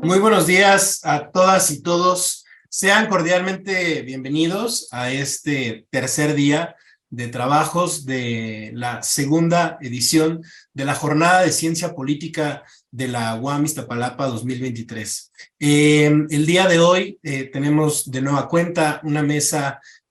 Muy buenos días a todas y todos. Sean cordialmente bienvenidos a este tercer día de trabajos de la segunda edición de la Jornada de Ciencia Política de la UAM Iztapalapa 2023. El día de hoy tenemos de nueva cuenta una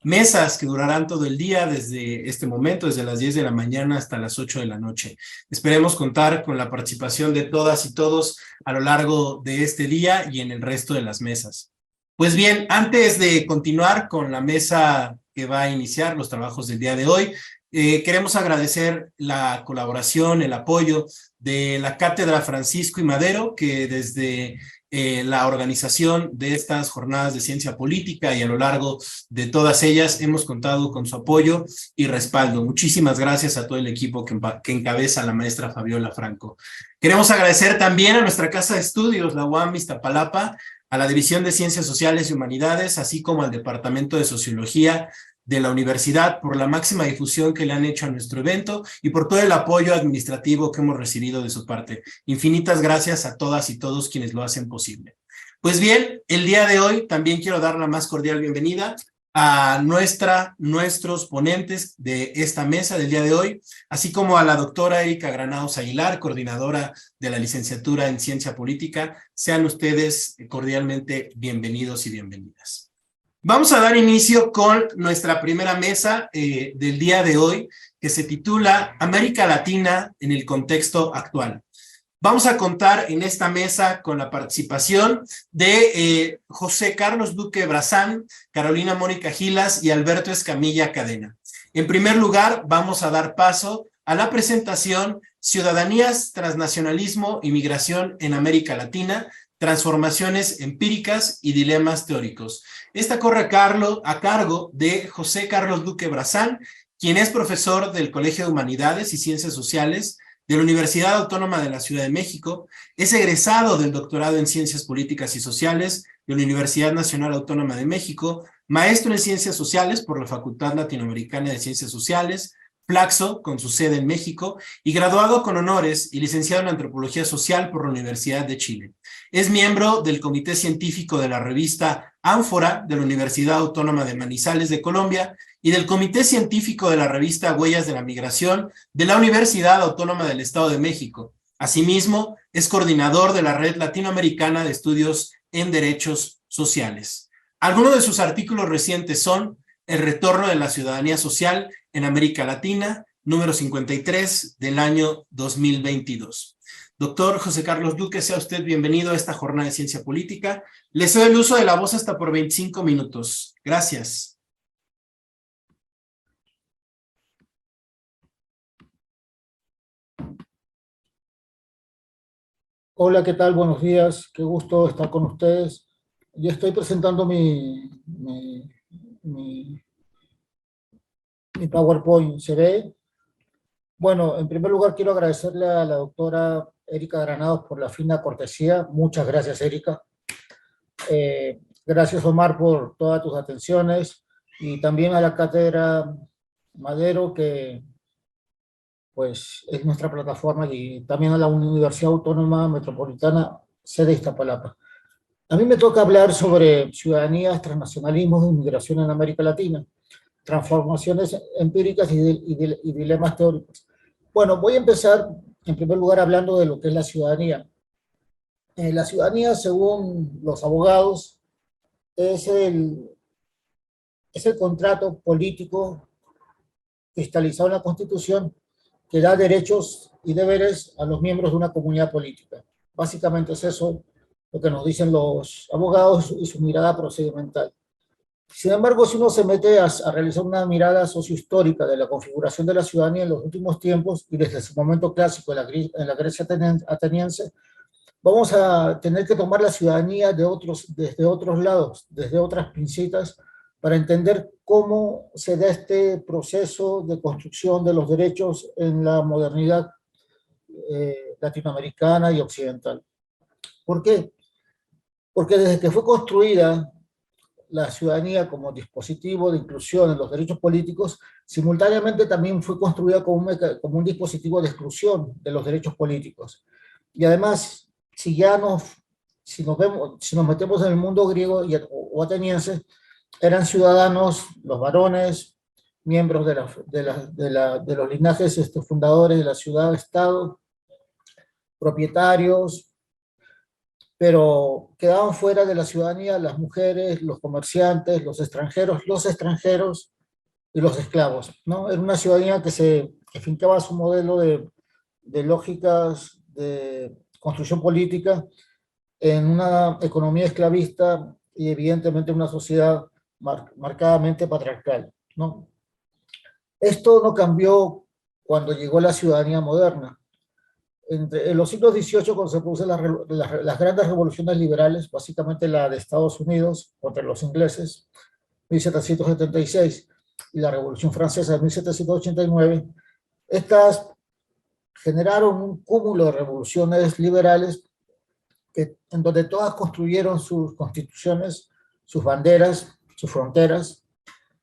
mesas que durarán todo el día desde este momento, desde las 10 de la mañana hasta las 8 de la noche. Esperemos contar con la participación de todas y todos a lo largo de este día y en el resto de las mesas. Pues bien, antes de continuar con la mesa que va a iniciar los trabajos del día de hoy, queremos agradecer la colaboración, el apoyo de la Cátedra Francisco I. Madero, que desde la organización de estas jornadas de ciencia política y a lo largo de todas ellas hemos contado con su apoyo y respaldo. Muchísimas gracias a todo el equipo que encabeza la maestra Fabiola Franco. Queremos agradecer también a nuestra casa de estudios, la UAM Iztapalapa, a la División de Ciencias Sociales y Humanidades, así como al Departamento de Sociología de la universidad por la máxima difusión que le han hecho a nuestro evento y por todo el apoyo administrativo que hemos recibido de su parte. Infinitas gracias a todas y todos quienes lo hacen posible. Pues bien, el día de hoy también quiero dar la más cordial bienvenida a nuestros ponentes de esta mesa del día de hoy, así como a la doctora Erika Granados Aguilar, coordinadora de la licenciatura en Ciencia Política. Sean ustedes cordialmente bienvenidos y bienvenidas. Vamos a dar inicio con nuestra primera mesa del día de hoy, que se titula América Latina en el contexto actual. Vamos a contar en esta mesa con la participación de José Carlos Duque Brazán, Carolina Mónica Gilas y Alberto Escamilla Cadena. En primer lugar, vamos a dar paso a la presentación Ciudadanías, Transnacionalismo y Migración en América Latina, Transformaciones Empíricas y Dilemas Teóricos. Esta corre a cargo de José Carlos Duque Brazán, quien es profesor del Colegio de Humanidades y Ciencias Sociales de la Universidad Autónoma de la Ciudad de México, es egresado del doctorado en Ciencias Políticas y Sociales de la Universidad Nacional Autónoma de México, maestro en Ciencias Sociales por la Facultad Latinoamericana de Ciencias Sociales, Flaxo, con su sede en México, y graduado con honores y licenciado en Antropología Social por la Universidad de Chile. Es miembro del Comité Científico de la revista Ánfora de la Universidad Autónoma de Manizales de Colombia y del Comité Científico de la revista Huellas de la Migración de la Universidad Autónoma del Estado de México. Asimismo, es coordinador de la Red Latinoamericana de Estudios en Derechos Sociales. Algunos de sus artículos recientes son El retorno de la ciudadanía social en América Latina, número 53 del año 2022. Doctor José Carlos Duque, sea usted bienvenido a esta jornada de ciencia política. Le cedo el uso de la voz hasta por 25 minutos. Gracias. Hola, ¿qué tal? Buenos días. Qué gusto estar con ustedes. Yo estoy presentando mi PowerPoint. ¿Se ve? Bueno, en primer lugar quiero agradecerle a la doctora Erika Granados por la fina cortesía. Muchas gracias, Erika. Gracias, Omar, por todas tus atenciones. Y también a la Cátedra Madero, que pues es nuestra plataforma, y también a la Universidad Autónoma Metropolitana, sede Iztapalapa. A mí me toca hablar sobre ciudadanías, transnacionalismos e inmigración en América Latina, transformaciones empíricas y dilemas teóricos. Bueno, voy a empezar en primer lugar hablando de lo que es la ciudadanía. La ciudadanía, según los abogados, es el contrato político cristalizado en la Constitución que da derechos y deberes a los miembros de una comunidad política. Básicamente es eso lo que nos dicen los abogados y su mirada procedimental. Sin embargo, si uno se mete a realizar una mirada sociohistórica de la configuración de la ciudadanía en los últimos tiempos y desde su momento clásico en la Grecia ateniense, vamos a tener que tomar la ciudadanía desde otros lados, desde otras pincitas, para entender cómo se da este proceso de construcción de los derechos en la modernidad latinoamericana y occidental. ¿Por qué? Porque desde que fue construida la ciudadanía como dispositivo de inclusión en los derechos políticos, simultáneamente también fue construida como un dispositivo de exclusión de los derechos políticos. Y además, si ya nos si nos metemos en el mundo griego o ateniense, eran ciudadanos, los varones, miembros de los linajes fundadores de la ciudad-estado, propietarios, pero quedaban fuera de la ciudadanía las mujeres, los comerciantes, los extranjeros y los esclavos, ¿no? Era una ciudadanía que fincaba su modelo de lógicas de construcción política en una economía esclavista y evidentemente una sociedad marcadamente patriarcal, ¿no? Esto no cambió cuando llegó la ciudadanía moderna. En los siglos XVIII, cuando se producen las grandes revoluciones liberales, básicamente la de Estados Unidos contra los ingleses, 1776, y la Revolución Francesa de 1789, estas generaron un cúmulo de revoluciones liberales en donde todas construyeron sus constituciones, sus banderas, sus fronteras,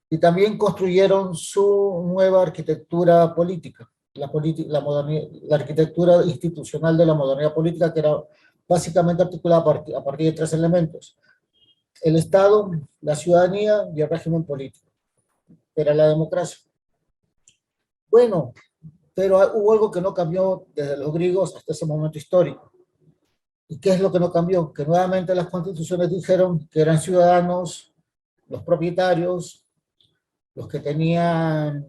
y también construyeron su nueva arquitectura política, la arquitectura institucional de la modernidad política, que era básicamente articulada a partir de tres elementos: el Estado, la ciudadanía y el régimen político, que era la democracia. Bueno, pero hubo algo que no cambió desde los griegos hasta ese momento histórico. ¿Y qué es lo que no cambió? Que nuevamente las constituciones dijeron que eran ciudadanos, los propietarios, los que tenían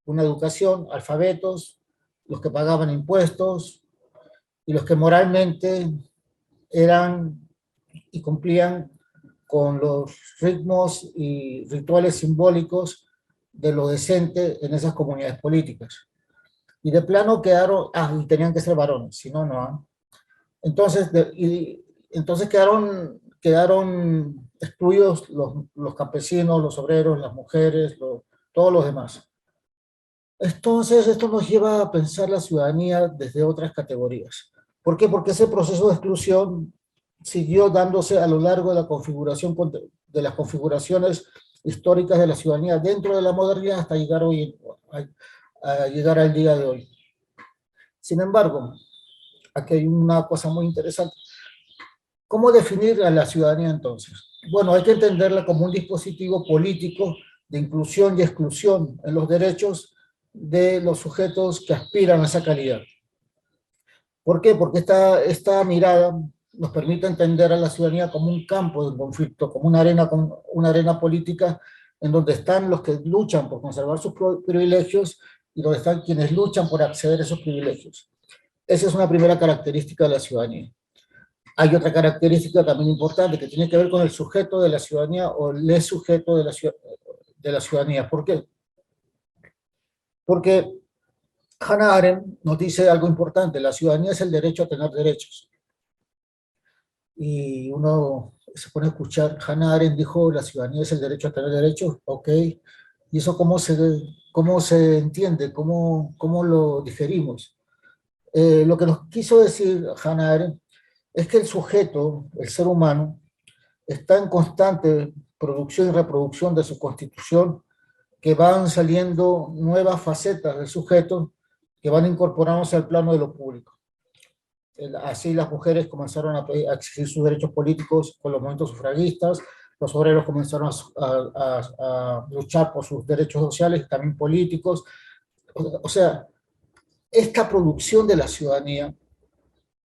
una educación, alfabetos, los que pagaban impuestos y los que moralmente eran y cumplían con los ritmos y rituales simbólicos de lo decente en esas comunidades políticas. Y de plano quedaron, y tenían que ser varones, si no, no. Entonces, entonces quedaron excluidos los campesinos, los obreros, las mujeres, todos los demás. Entonces, esto nos lleva a pensar la ciudadanía desde otras categorías. ¿Por qué? Porque ese proceso de exclusión siguió dándose a lo largo de la configuración, de las configuraciones históricas de la ciudadanía dentro de la modernidad hasta llegar a llegar al día de hoy. Sin embargo, aquí hay una cosa muy interesante. ¿Cómo definir a la ciudadanía entonces? Bueno, hay que entenderla como un dispositivo político de inclusión y exclusión en los derechos de los sujetos que aspiran a esa calidad. ¿Por qué? Porque esta mirada nos permite entender a la ciudadanía como un campo de conflicto, como una arena política en donde están los que luchan por conservar sus privilegios y donde están quienes luchan por acceder a esos privilegios. Esa es una primera característica de la ciudadanía. Hay otra característica también importante que tiene que ver con el sujeto de la ciudadanía o el sujeto de la ciudadanía. ¿Por qué? Porque Hannah Arendt nos dice algo importante: la ciudadanía es el derecho a tener derechos. Y uno se pone a escuchar, Hannah Arendt dijo, la ciudadanía es el derecho a tener derechos, ok, ¿y eso cómo se entiende? ¿Cómo lo digerimos? Lo que nos quiso decir Hannah Arendt es que el sujeto, el ser humano, está en constante producción y reproducción de su constitución, que van saliendo nuevas facetas del sujeto que van incorporándose al plano de lo público. Así las mujeres comenzaron a exigir sus derechos políticos con los movimientos sufragistas, los obreros comenzaron a luchar por sus derechos sociales y también políticos. O sea, esta producción de la ciudadanía,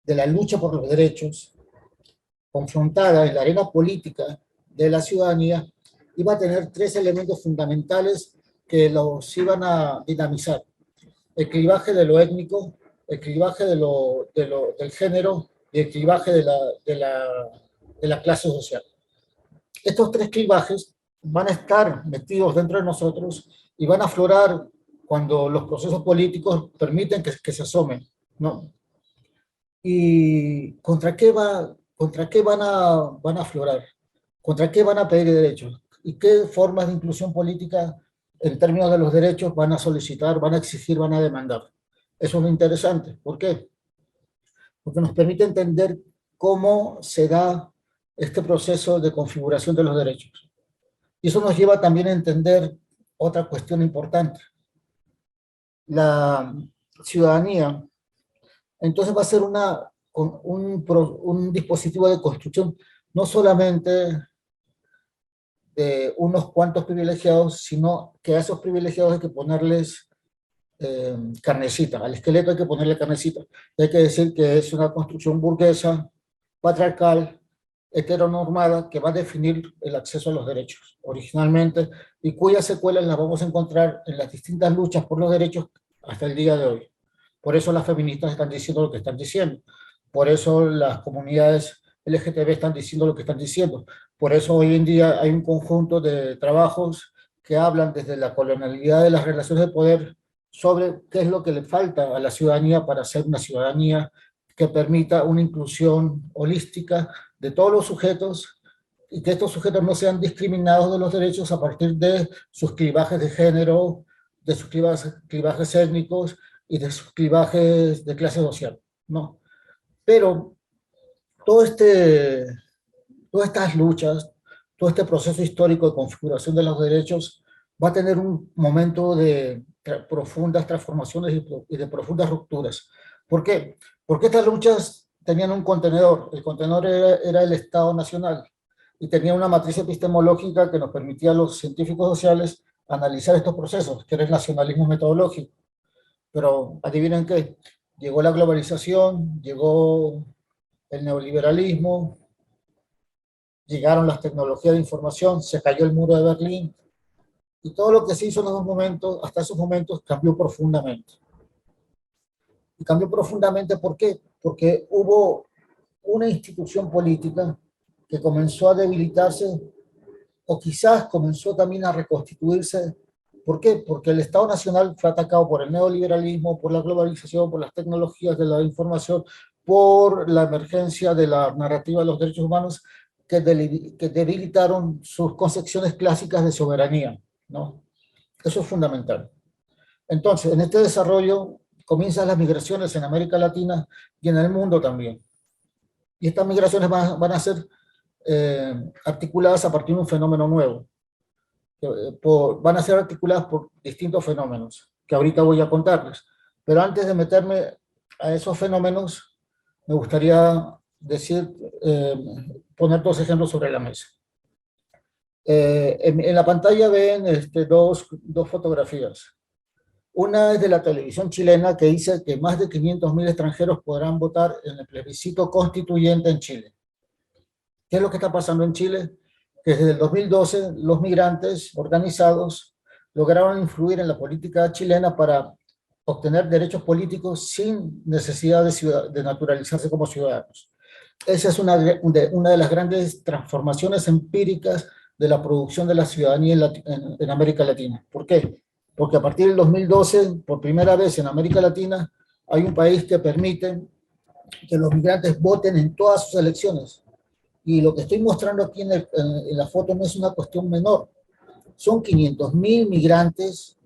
de la lucha por los derechos, confrontada en la arena política de la ciudadanía, iba a tener tres elementos fundamentales que los iban a dinamizar: el clivaje de lo étnico, el clivaje del género y el clivaje de la clase social. Estos tres clivajes van a estar metidos dentro de nosotros y van a aflorar cuando los procesos políticos permiten que se asomen, ¿no? ¿Y contra qué van a aflorar? ¿Contra qué van a pedir derechos? ¿Y qué formas de inclusión política en términos de los derechos van a solicitar, van a exigir, van a demandar? Eso es lo interesante. ¿Por qué? Porque nos permite entender cómo se da este proceso de configuración de los derechos. Y eso nos lleva también a entender otra cuestión importante. La ciudadanía, entonces, va a ser con un dispositivo de construcción no solamente de unos cuantos privilegiados, sino que a esos privilegiados hay que ponerles carnecita, al esqueleto hay que ponerle carnecita. Y hay que decir que es una construcción burguesa, patriarcal, heteronormada, que va a definir el acceso a los derechos originalmente, y cuyas secuelas las vamos a encontrar en las distintas luchas por los derechos hasta el día de hoy. Por eso las feministas están diciendo lo que están diciendo. Por eso las comunidades LGTB están diciendo lo que están diciendo. Por eso hoy en día hay un conjunto de trabajos que hablan desde la colonialidad de las relaciones de poder sobre qué es lo que le falta a la ciudadanía para ser una ciudadanía que permita una inclusión holística de todos los sujetos y que estos sujetos no sean discriminados de los derechos a partir de sus clivajes de género, de sus clivajes étnicos y de sus clivajes de clase social, ¿no? Pero todo todas estas luchas, todo este proceso histórico de configuración de los derechos va a tener un momento de profundas transformaciones y de profundas rupturas. ¿Por qué? Porque estas luchas tenían un contenedor. El contenedor era el Estado Nacional y tenía una matriz epistemológica que nos permitía a los científicos sociales analizar estos procesos, que era el nacionalismo metodológico. Pero adivinen qué, llegó la globalización, llegó el neoliberalismo, llegaron las tecnologías de información, se cayó el muro de Berlín, y todo lo que se hizo en esos momentos, hasta esos momentos, cambió profundamente. Y cambió profundamente, ¿por qué? Porque hubo una institución política que comenzó a debilitarse, o quizás comenzó también a reconstituirse. ¿Por qué? Porque el Estado Nacional fue atacado por el neoliberalismo, por la globalización, por las tecnologías de la información, por la emergencia de la narrativa de los derechos humanos, que debilitaron sus concepciones clásicas de soberanía, ¿no? Eso es fundamental. Entonces, en este desarrollo comienzan las migraciones en América Latina y en el mundo también. Y estas migraciones van a ser articuladas a partir de un fenómeno nuevo. Van a ser articuladas por distintos fenómenos que ahorita voy a contarles. Pero antes de meterme a esos fenómenos, me gustaría decir, poner dos ejemplos sobre la mesa. En la pantalla ven dos fotografías. Una es de la televisión chilena que dice que más de 500.000 extranjeros podrán votar en el plebiscito constituyente en Chile. ¿Qué es lo que está pasando en Chile? Que desde el 2012 los migrantes organizados lograron influir en la política chilena para obtener derechos políticos sin necesidad de naturalizarse como ciudadanos. Esa es una de las grandes transformaciones empíricas de la producción de la ciudadanía en América Latina. ¿Por qué? Porque a partir del 2012, por primera vez en América Latina, hay un país que permite que los migrantes voten en todas sus elecciones. Y lo que estoy mostrando aquí en la foto no es una cuestión menor. Son 500.000 migrantes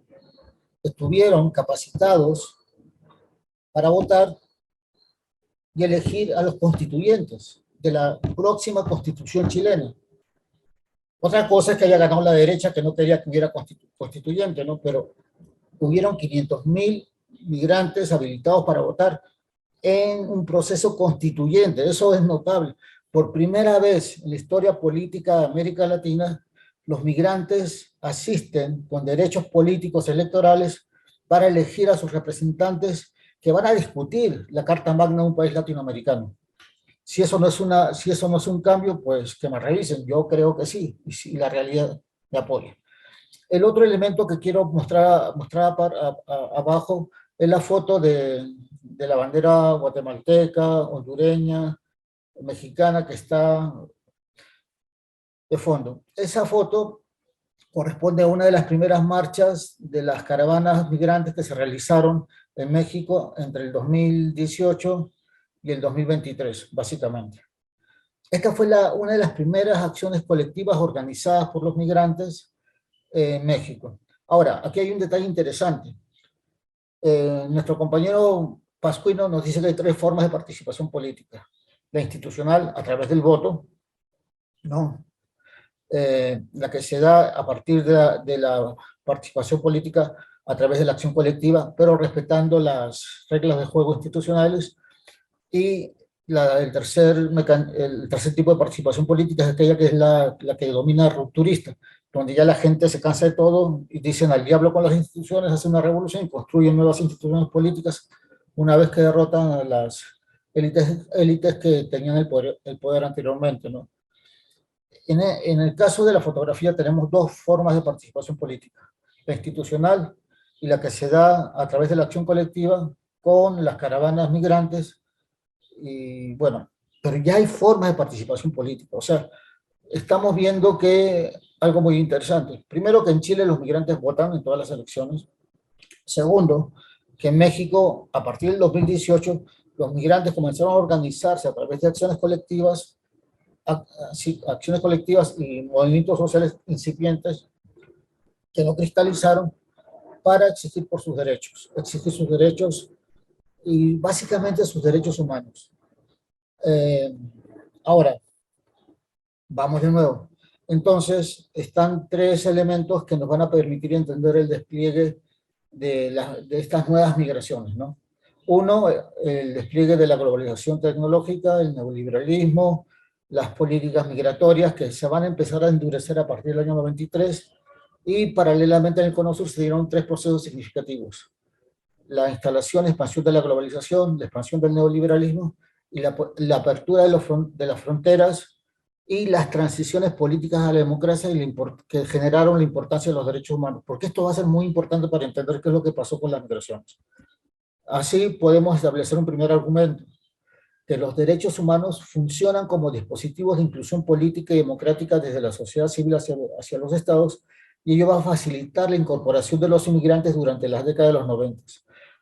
que estuvieron capacitados para votar y elegir a los constituyentes de la próxima constitución chilena. Otra cosa es que haya ganado la derecha, que no quería que hubiera constituyente, ¿no? Pero hubieron 500.000 migrantes habilitados para votar en un proceso constituyente. Eso es notable. Por primera vez en la historia política de América Latina, los migrantes asisten con derechos políticos electorales para elegir a sus representantes que van a discutir la Carta Magna de un país latinoamericano. Si eso no es un cambio, pues que me revisen. Yo creo que sí, y la realidad me apoya. El otro elemento que quiero mostrar abajo es la foto de la bandera guatemalteca, hondureña, mexicana que está de fondo. Esa foto corresponde a una de las primeras marchas de las caravanas migrantes que se realizaron en México entre el 2018 y el 2023, básicamente. Esta fue una de las primeras acciones colectivas organizadas por los migrantes en México. Ahora, aquí hay un detalle interesante. Nuestro compañero Pascuino nos dice que hay tres formas de participación política. La institucional, a través del voto, ¿no? La que se da a partir de la participación política a través de la acción colectiva, pero respetando las reglas de juego institucionales, y el tercer tipo de participación política es aquella que es la que domina rupturista, donde ya la gente se cansa de todo y dicen al diablo con las instituciones, hacen una revolución y construyen nuevas instituciones políticas una vez que derrotan a las élites que tenían el poder anteriormente, ¿no? En el caso de la fotografía tenemos dos formas de participación política, la institucional y la que se da a través de la acción colectiva con las caravanas migrantes y bueno, pero ya hay formas de participación política. O sea, estamos viendo que algo muy interesante. Primero, que en Chile los migrantes votan en todas las elecciones. Segundo, que en México, a partir del 2018, los migrantes comenzaron a organizarse a través de acciones colectivas y movimientos sociales incipientes que no cristalizaron para exigir sus derechos y básicamente sus derechos humanos. Eh, Ahora, vamos de nuevo. Entonces, están tres elementos que nos van a permitir entender el despliegue de estas nuevas migraciones, ¿no? Uno, el despliegue de la globalización tecnológica, el neoliberalismo, las políticas migratorias que se van a empezar a endurecer a partir del año 93 y paralelamente en el Cono Sur se dieron tres procesos significativos: la instalación, expansión de la globalización, la expansión del neoliberalismo y la apertura de las fronteras y las transiciones políticas a la democracia que generaron la importancia de los derechos humanos. Porque esto va a ser muy importante para entender qué es lo que pasó con las migraciones. Así podemos establecer un primer argumento, que los derechos humanos funcionan como dispositivos de inclusión política y democrática desde la sociedad civil hacia los estados, y ello va a facilitar la incorporación de los inmigrantes durante las décadas de los 90.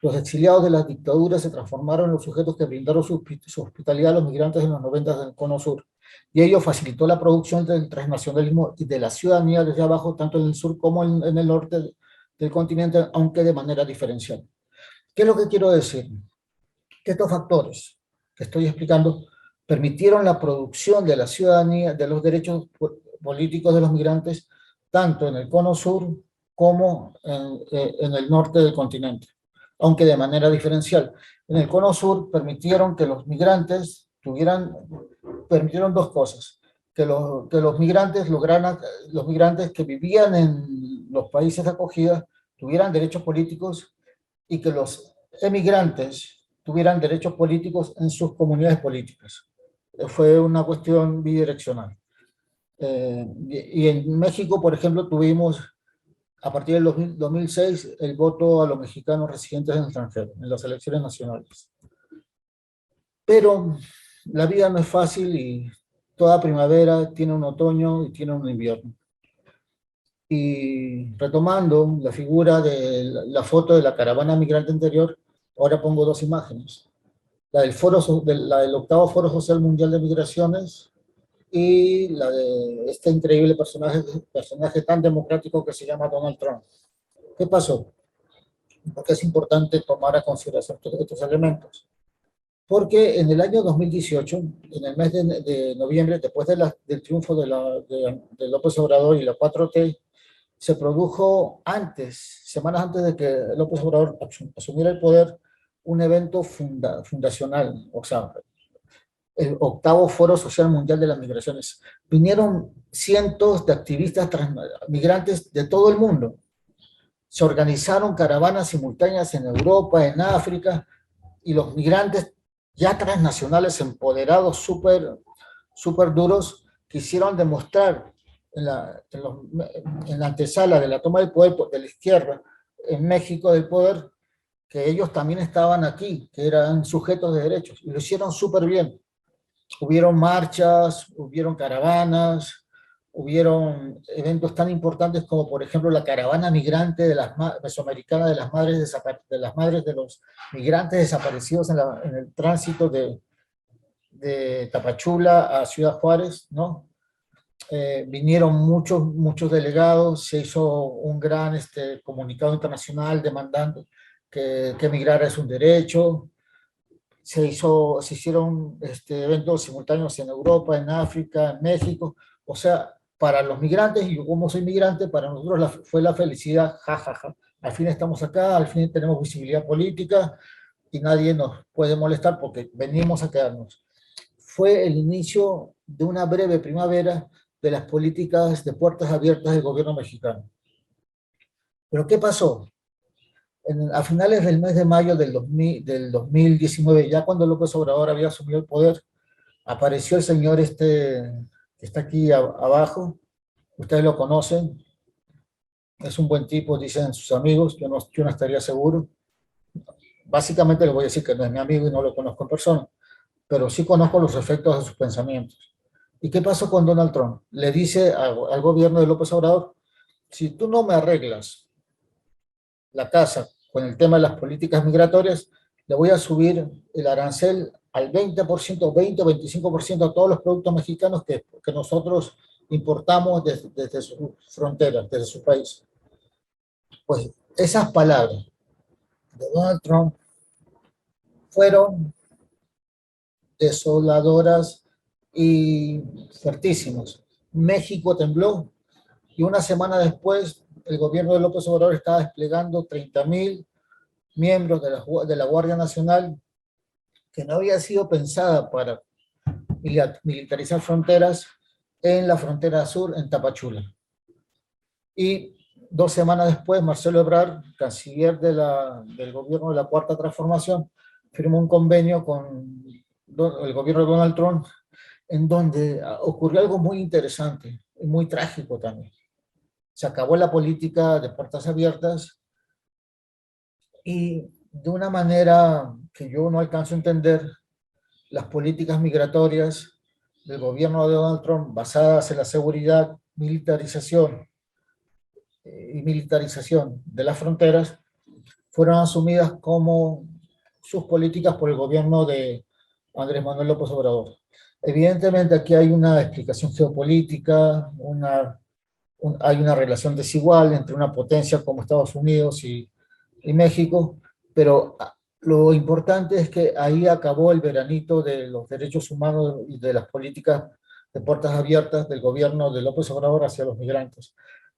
Los exiliados de las dictaduras se transformaron en los sujetos que brindaron su hospitalidad a los migrantes en los 90 del Cono Sur, y ello facilitó la producción del transnacionalismo y de la ciudadanía desde abajo, tanto en el sur como en el norte del continente, aunque de manera diferencial. ¿Qué es lo que quiero decir? Que estos factores que estoy explicando permitieron la producción de la ciudadanía, de los derechos políticos de los migrantes, tanto en el Cono Sur como en el norte del continente, aunque de manera diferencial. En el Cono Sur permitieron que los migrantes permitieron dos cosas: que los migrantes los migrantes que vivían en los países de acogida tuvieran derechos políticos y que los emigrantes tuvieran derechos políticos en sus comunidades políticas. Fue una cuestión bidireccional. Y en México, por ejemplo, tuvimos a partir del 2006 el voto a los mexicanos residentes en el extranjero, en las elecciones nacionales. Pero la vida no es fácil y toda primavera tiene un otoño y tiene un invierno. Y retomando la figura de la foto de la caravana migrante anterior, ahora pongo dos imágenes: la del octavo Foro Social Mundial de Migraciones y la de este increíble personaje tan democrático que se llama Donald Trump. ¿Qué pasó? Porque es importante tomar a consideración estos elementos. Porque en el año 2018, en el mes de noviembre, después del triunfo de López Obrador y la 4T, se produjo semanas antes de que López Obrador asumiera el poder, un evento fundacional, o sea, el octavo Foro Social Mundial de las Migraciones. Vinieron cientos de activistas migrantes de todo el mundo. Se organizaron caravanas simultáneas en Europa, en África, y los migrantes ya transnacionales empoderados, súper duros, quisieron demostrar en la antesala de la toma del poder de la izquierda en México del poder, que ellos también estaban aquí, que eran sujetos de derechos, y lo hicieron súper bien. Hubieron marchas, hubieron caravanas, hubieron eventos tan importantes como, por ejemplo, la caravana migrante mesoamericana de las madres de los migrantes desaparecidos en el tránsito de Tapachula a Ciudad Juárez, ¿no? Vinieron muchos delegados, se hizo un gran comunicado internacional demandando que emigrar es un derecho. Se hicieron eventos simultáneos en Europa, en África, en México. O sea, para los migrantes, y yo como soy migrante, para nosotros fue la felicidad, jajaja. Al fin estamos acá, al fin tenemos visibilidad política y nadie nos puede molestar porque venimos a quedarnos. fue el inicio de una breve primavera de las políticas de puertas abiertas del gobierno mexicano. ¿Pero qué pasó? A finales del mes de mayo del 2019, ya cuando López Obrador había asumido el poder, apareció el señor que está aquí abajo, ustedes lo conocen, es un buen tipo, dicen sus amigos, yo no estaría seguro. Básicamente les voy a decir que no es mi amigo y no lo conozco en persona, pero sí conozco los efectos de sus pensamientos. ¿Y qué pasó con Donald Trump? Le dice al gobierno de López Obrador, si tú no me arreglas la casa con el tema de las políticas migratorias, le voy a subir el arancel al 20%, 20 o 25% a todos los productos mexicanos que nosotros importamos desde sus fronteras, desde su país. Pues esas palabras de Donald Trump fueron desoladoras y fuertísimas. México tembló y una semana después el gobierno de López Obrador estaba desplegando 30,000 miembros de la Guardia Nacional, que no había sido pensada para militarizar fronteras, en la frontera sur, en Tapachula. Y 2 semanas después, Marcelo Ebrard, canciller del gobierno de la Cuarta Transformación, firmó un convenio con el gobierno de Donald Trump, en donde ocurrió algo muy interesante y muy trágico también. Se acabó la política de puertas abiertas y de una manera que yo no alcanzo a entender, las políticas migratorias del gobierno de Donald Trump basadas en la seguridad, y militarización de las fronteras fueron asumidas como sus políticas por el gobierno de Andrés Manuel López Obrador. Evidentemente aquí hay una explicación geopolítica, hay una relación desigual entre una potencia como Estados Unidos y México, pero lo importante es que ahí acabó el veranito de los derechos humanos y de las políticas de puertas abiertas del gobierno de López Obrador hacia los migrantes.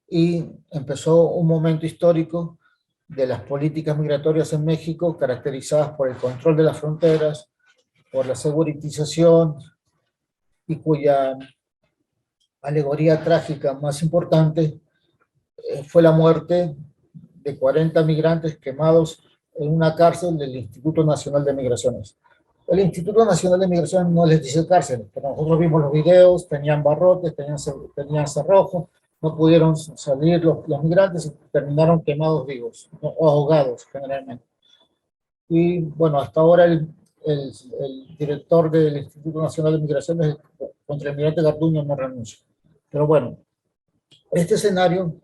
Y empezó un momento histórico de las políticas migratorias en México, caracterizadas por el control de las fronteras, por la seguritización, y cuya alegoría trágica más importante fue la muerte de 40 migrantes quemados en una cárcel del Instituto Nacional de Migraciones. El Instituto Nacional de Migraciones no les dice cárcel, pero nosotros vimos los videos, tenían barrotes, tenían cerrojos, no pudieron salir los migrantes y terminaron quemados vivos, o ahogados generalmente. Y bueno, hasta ahora el director del Instituto Nacional de Migraciones, contra el migrante Garduño, no renuncia. Pero bueno, este escenario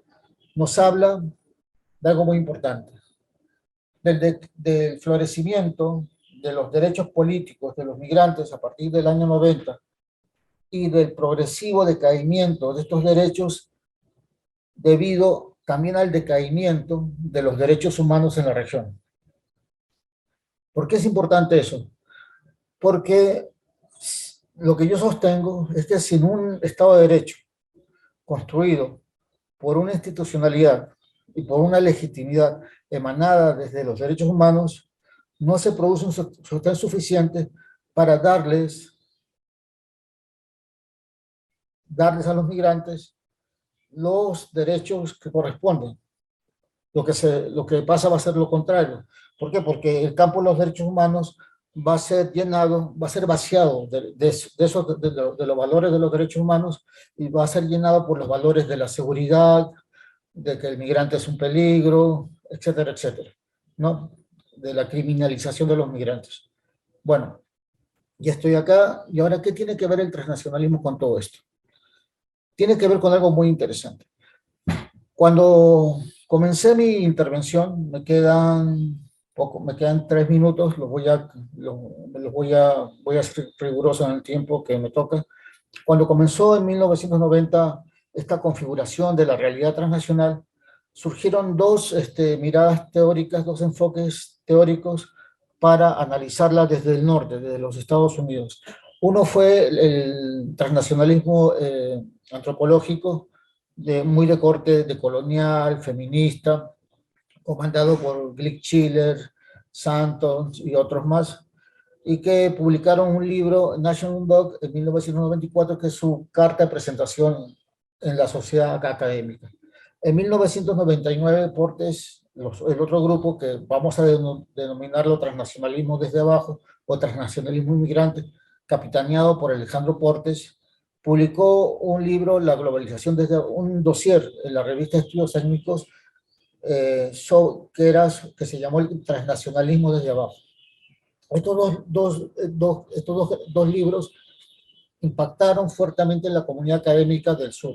nos habla de algo muy importante, del florecimiento de los derechos políticos de los migrantes a partir del año 90 y del progresivo decaimiento de estos derechos debido también al decaimiento de los derechos humanos en la región. ¿Por qué es importante eso? Porque lo que yo sostengo es que sin un Estado de Derecho construido por una institucionalidad y por una legitimidad emanada desde los derechos humanos, no se produce un sostén suficiente para darles a los migrantes los derechos que corresponden. Lo que pasa va a ser lo contrario. ¿Por qué? Porque el campo de los derechos humanos va a ser llenado, va a ser vaciado de los valores de los derechos humanos y va a ser llenado por los valores de la seguridad, de que el migrante es un peligro, etcétera, etcétera, ¿no? De la criminalización de los migrantes. Bueno, ya estoy acá, y ahora, ¿qué tiene que ver el transnacionalismo con todo esto? Tiene que ver con algo muy interesante. Cuando comencé mi intervención, me quedan 3 minutos, voy a ser riguroso en el tiempo que me toca. Cuando comenzó en 1990 esta configuración de la realidad transnacional, surgieron dos miradas teóricas, dos enfoques teóricos para analizarla desde el norte, desde los Estados Unidos. Uno fue el transnacionalismo antropológico, muy de corte de colonial, feminista, comandado por Glick Schiller, Santos y otros más, y que publicaron un libro, National Book, en 1994, que es su carta de presentación en la sociedad académica. En 1999, Portes, el otro grupo que vamos a denominarlo transnacionalismo desde abajo o transnacionalismo inmigrante, capitaneado por Alejandro Portes, publicó un libro, La globalización desde un dossier en la revista Estudios Étnicos, que se llamó el transnacionalismo desde abajo. Estos dos libros impactaron fuertemente en la comunidad académica del sur,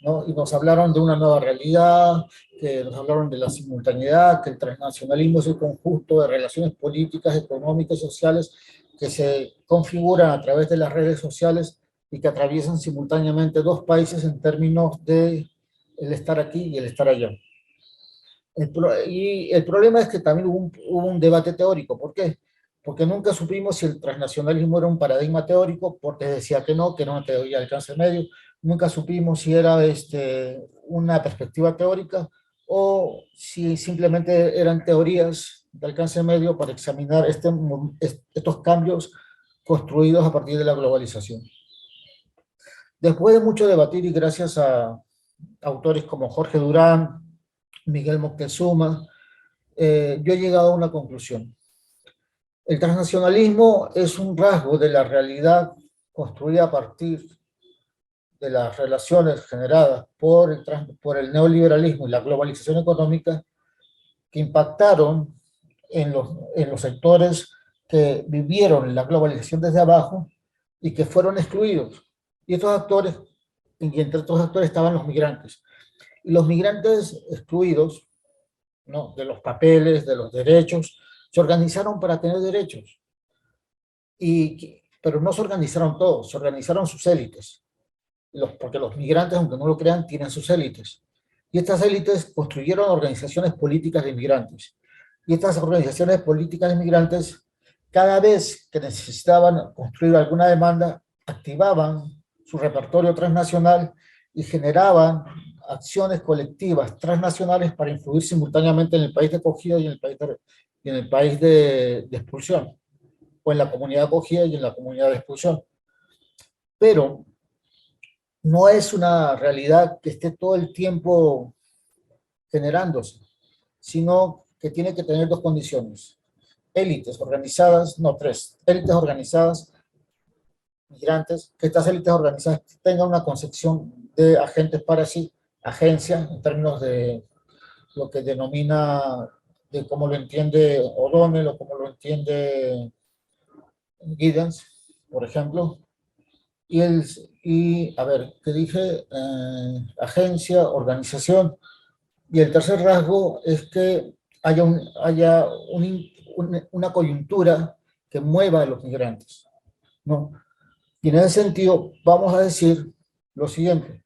¿no? Y nos hablaron de una nueva realidad, que nos hablaron de la simultaneidad, que el transnacionalismo es el conjunto de relaciones políticas, económicas y sociales que se configuran a través de las redes sociales y que atraviesan simultáneamente dos países en términos de el estar aquí y el estar allá. Y el problema es que también hubo un debate teórico. ¿Por qué? Porque nunca supimos si el transnacionalismo era un paradigma teórico, porque decía que era una teoría de alcance medio. Nunca supimos si era una perspectiva teórica o si simplemente eran teorías de alcance medio para examinar estos cambios construidos a partir de la globalización. Después de mucho debatir y gracias a autores como Jorge Durán, Miguel Moctezuma, yo he llegado a una conclusión. El transnacionalismo es un rasgo de la realidad construida a partir de las relaciones generadas por el neoliberalismo y la globalización económica que impactaron en los sectores que vivieron la globalización desde abajo y que fueron excluidos. Y estos actores, y entre estos actores estaban los migrantes. Y los migrantes excluidos, ¿no?, de los papeles, de los derechos, se organizaron para tener derechos. Pero no se organizaron todos, se organizaron sus élites. Porque los migrantes, aunque no lo crean, tienen sus élites. Y estas élites construyeron organizaciones políticas de inmigrantes. Y estas organizaciones políticas de inmigrantes, cada vez que necesitaban construir alguna demanda, activaban su repertorio transnacional y generaban acciones colectivas transnacionales para influir simultáneamente en el país de acogida y en el país de expulsión, o en la comunidad de acogida y en la comunidad de expulsión. Pero no es una realidad que esté todo el tiempo generándose, sino que tiene que tener dos condiciones. Élites organizadas, no tres, élites organizadas, migrantes, que estas élites organizadas tengan una concepción de agentes para sí, agencia, en términos de lo que denomina, de cómo lo entiende O'Donnell o cómo lo entiende Giddens, por ejemplo. A ver, ¿qué dije? Agencia, organización. Y el tercer rasgo es que haya una coyuntura que mueva a los migrantes, ¿no? Y en ese sentido, vamos a decir lo siguiente: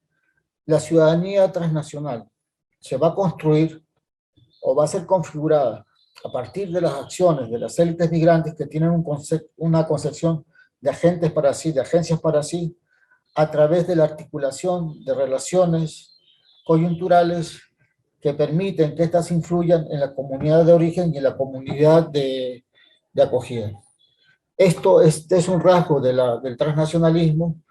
la ciudadanía transnacional se va a construir o va a ser configurada a partir de las acciones de las élites migrantes que tienen una concepción de agentes para sí, de agencias para sí, a través de la articulación de relaciones coyunturales que permiten que éstas influyan en la comunidad de origen y en la comunidad de acogida. Este es un rasgo del transnacionalismo.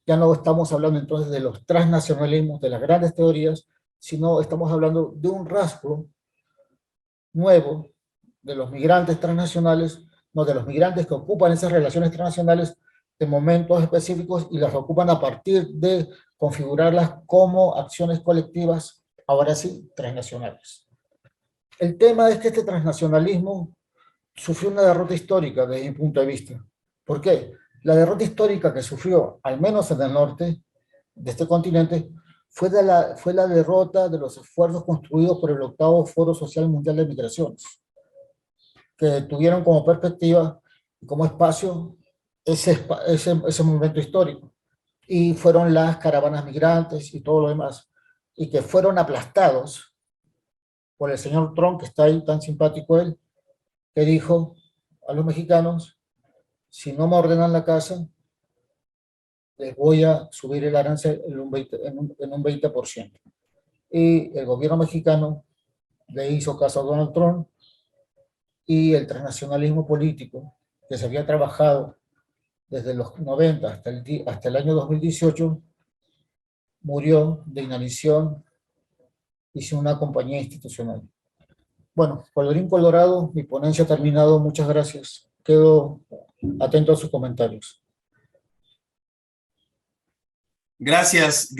Ya no estamos hablando entonces de los transnacionalismos, de las grandes teorías, sino estamos hablando de un rasgo nuevo de los migrantes transnacionales, no, de los migrantes que ocupan esas relaciones transnacionales en momentos específicos y las ocupan a partir de configurarlas como acciones colectivas, ahora sí, transnacionales. El tema es que este transnacionalismo sufrió una derrota histórica desde mi punto de vista. ¿Por qué? La derrota histórica que sufrió, al menos en el norte de este continente, fue la derrota de los esfuerzos construidos por el octavo Foro Social Mundial de Migraciones, que tuvieron como perspectiva y como espacio ese momento histórico. Y fueron las caravanas migrantes y todo lo demás, y que fueron aplastados por el señor Trump, que está ahí, tan simpático él, que dijo a los mexicanos: si no me ordenan la casa, les voy a subir el arancel en un 20%. Y el gobierno mexicano le hizo caso a Donald Trump, y el transnacionalismo político que se había trabajado desde los 90 hasta el año 2018, murió de inanición y sin una compañía institucional. Bueno, colorín colorado, mi ponencia ha terminado. Muchas gracias. Quedo atento a sus comentarios. Gracias,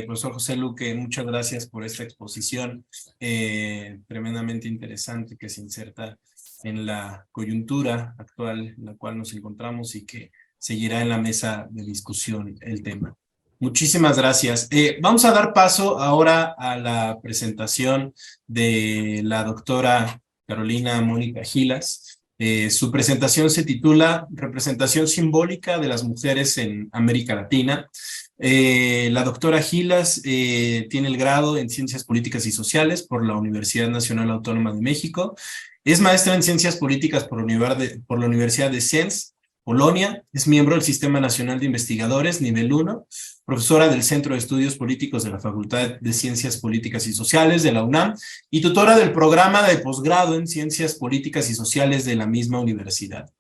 profesor José Luque. Muchas gracias por esta exposición tremendamente interesante que se inserta en la coyuntura actual en la cual nos encontramos y que seguirá en la mesa de discusión el tema. Muchísimas gracias. Vamos a dar paso ahora a la presentación de la doctora Carolina Mónica Gilas. Su presentación se titula Representación simbólica de las mujeres en América Latina. La doctora Gilas tiene el grado en Ciencias Políticas y Sociales por la Universidad Nacional Autónoma de México. Es maestra en Ciencias Políticas por la Universidad de Sens, Polonia. Es miembro del Sistema Nacional de Investigadores, nivel 1, profesora del Centro de Estudios Políticos de la Facultad de Ciencias Políticas y Sociales de la UNAM y tutora del programa de posgrado en Ciencias Políticas y Sociales de la misma universidad.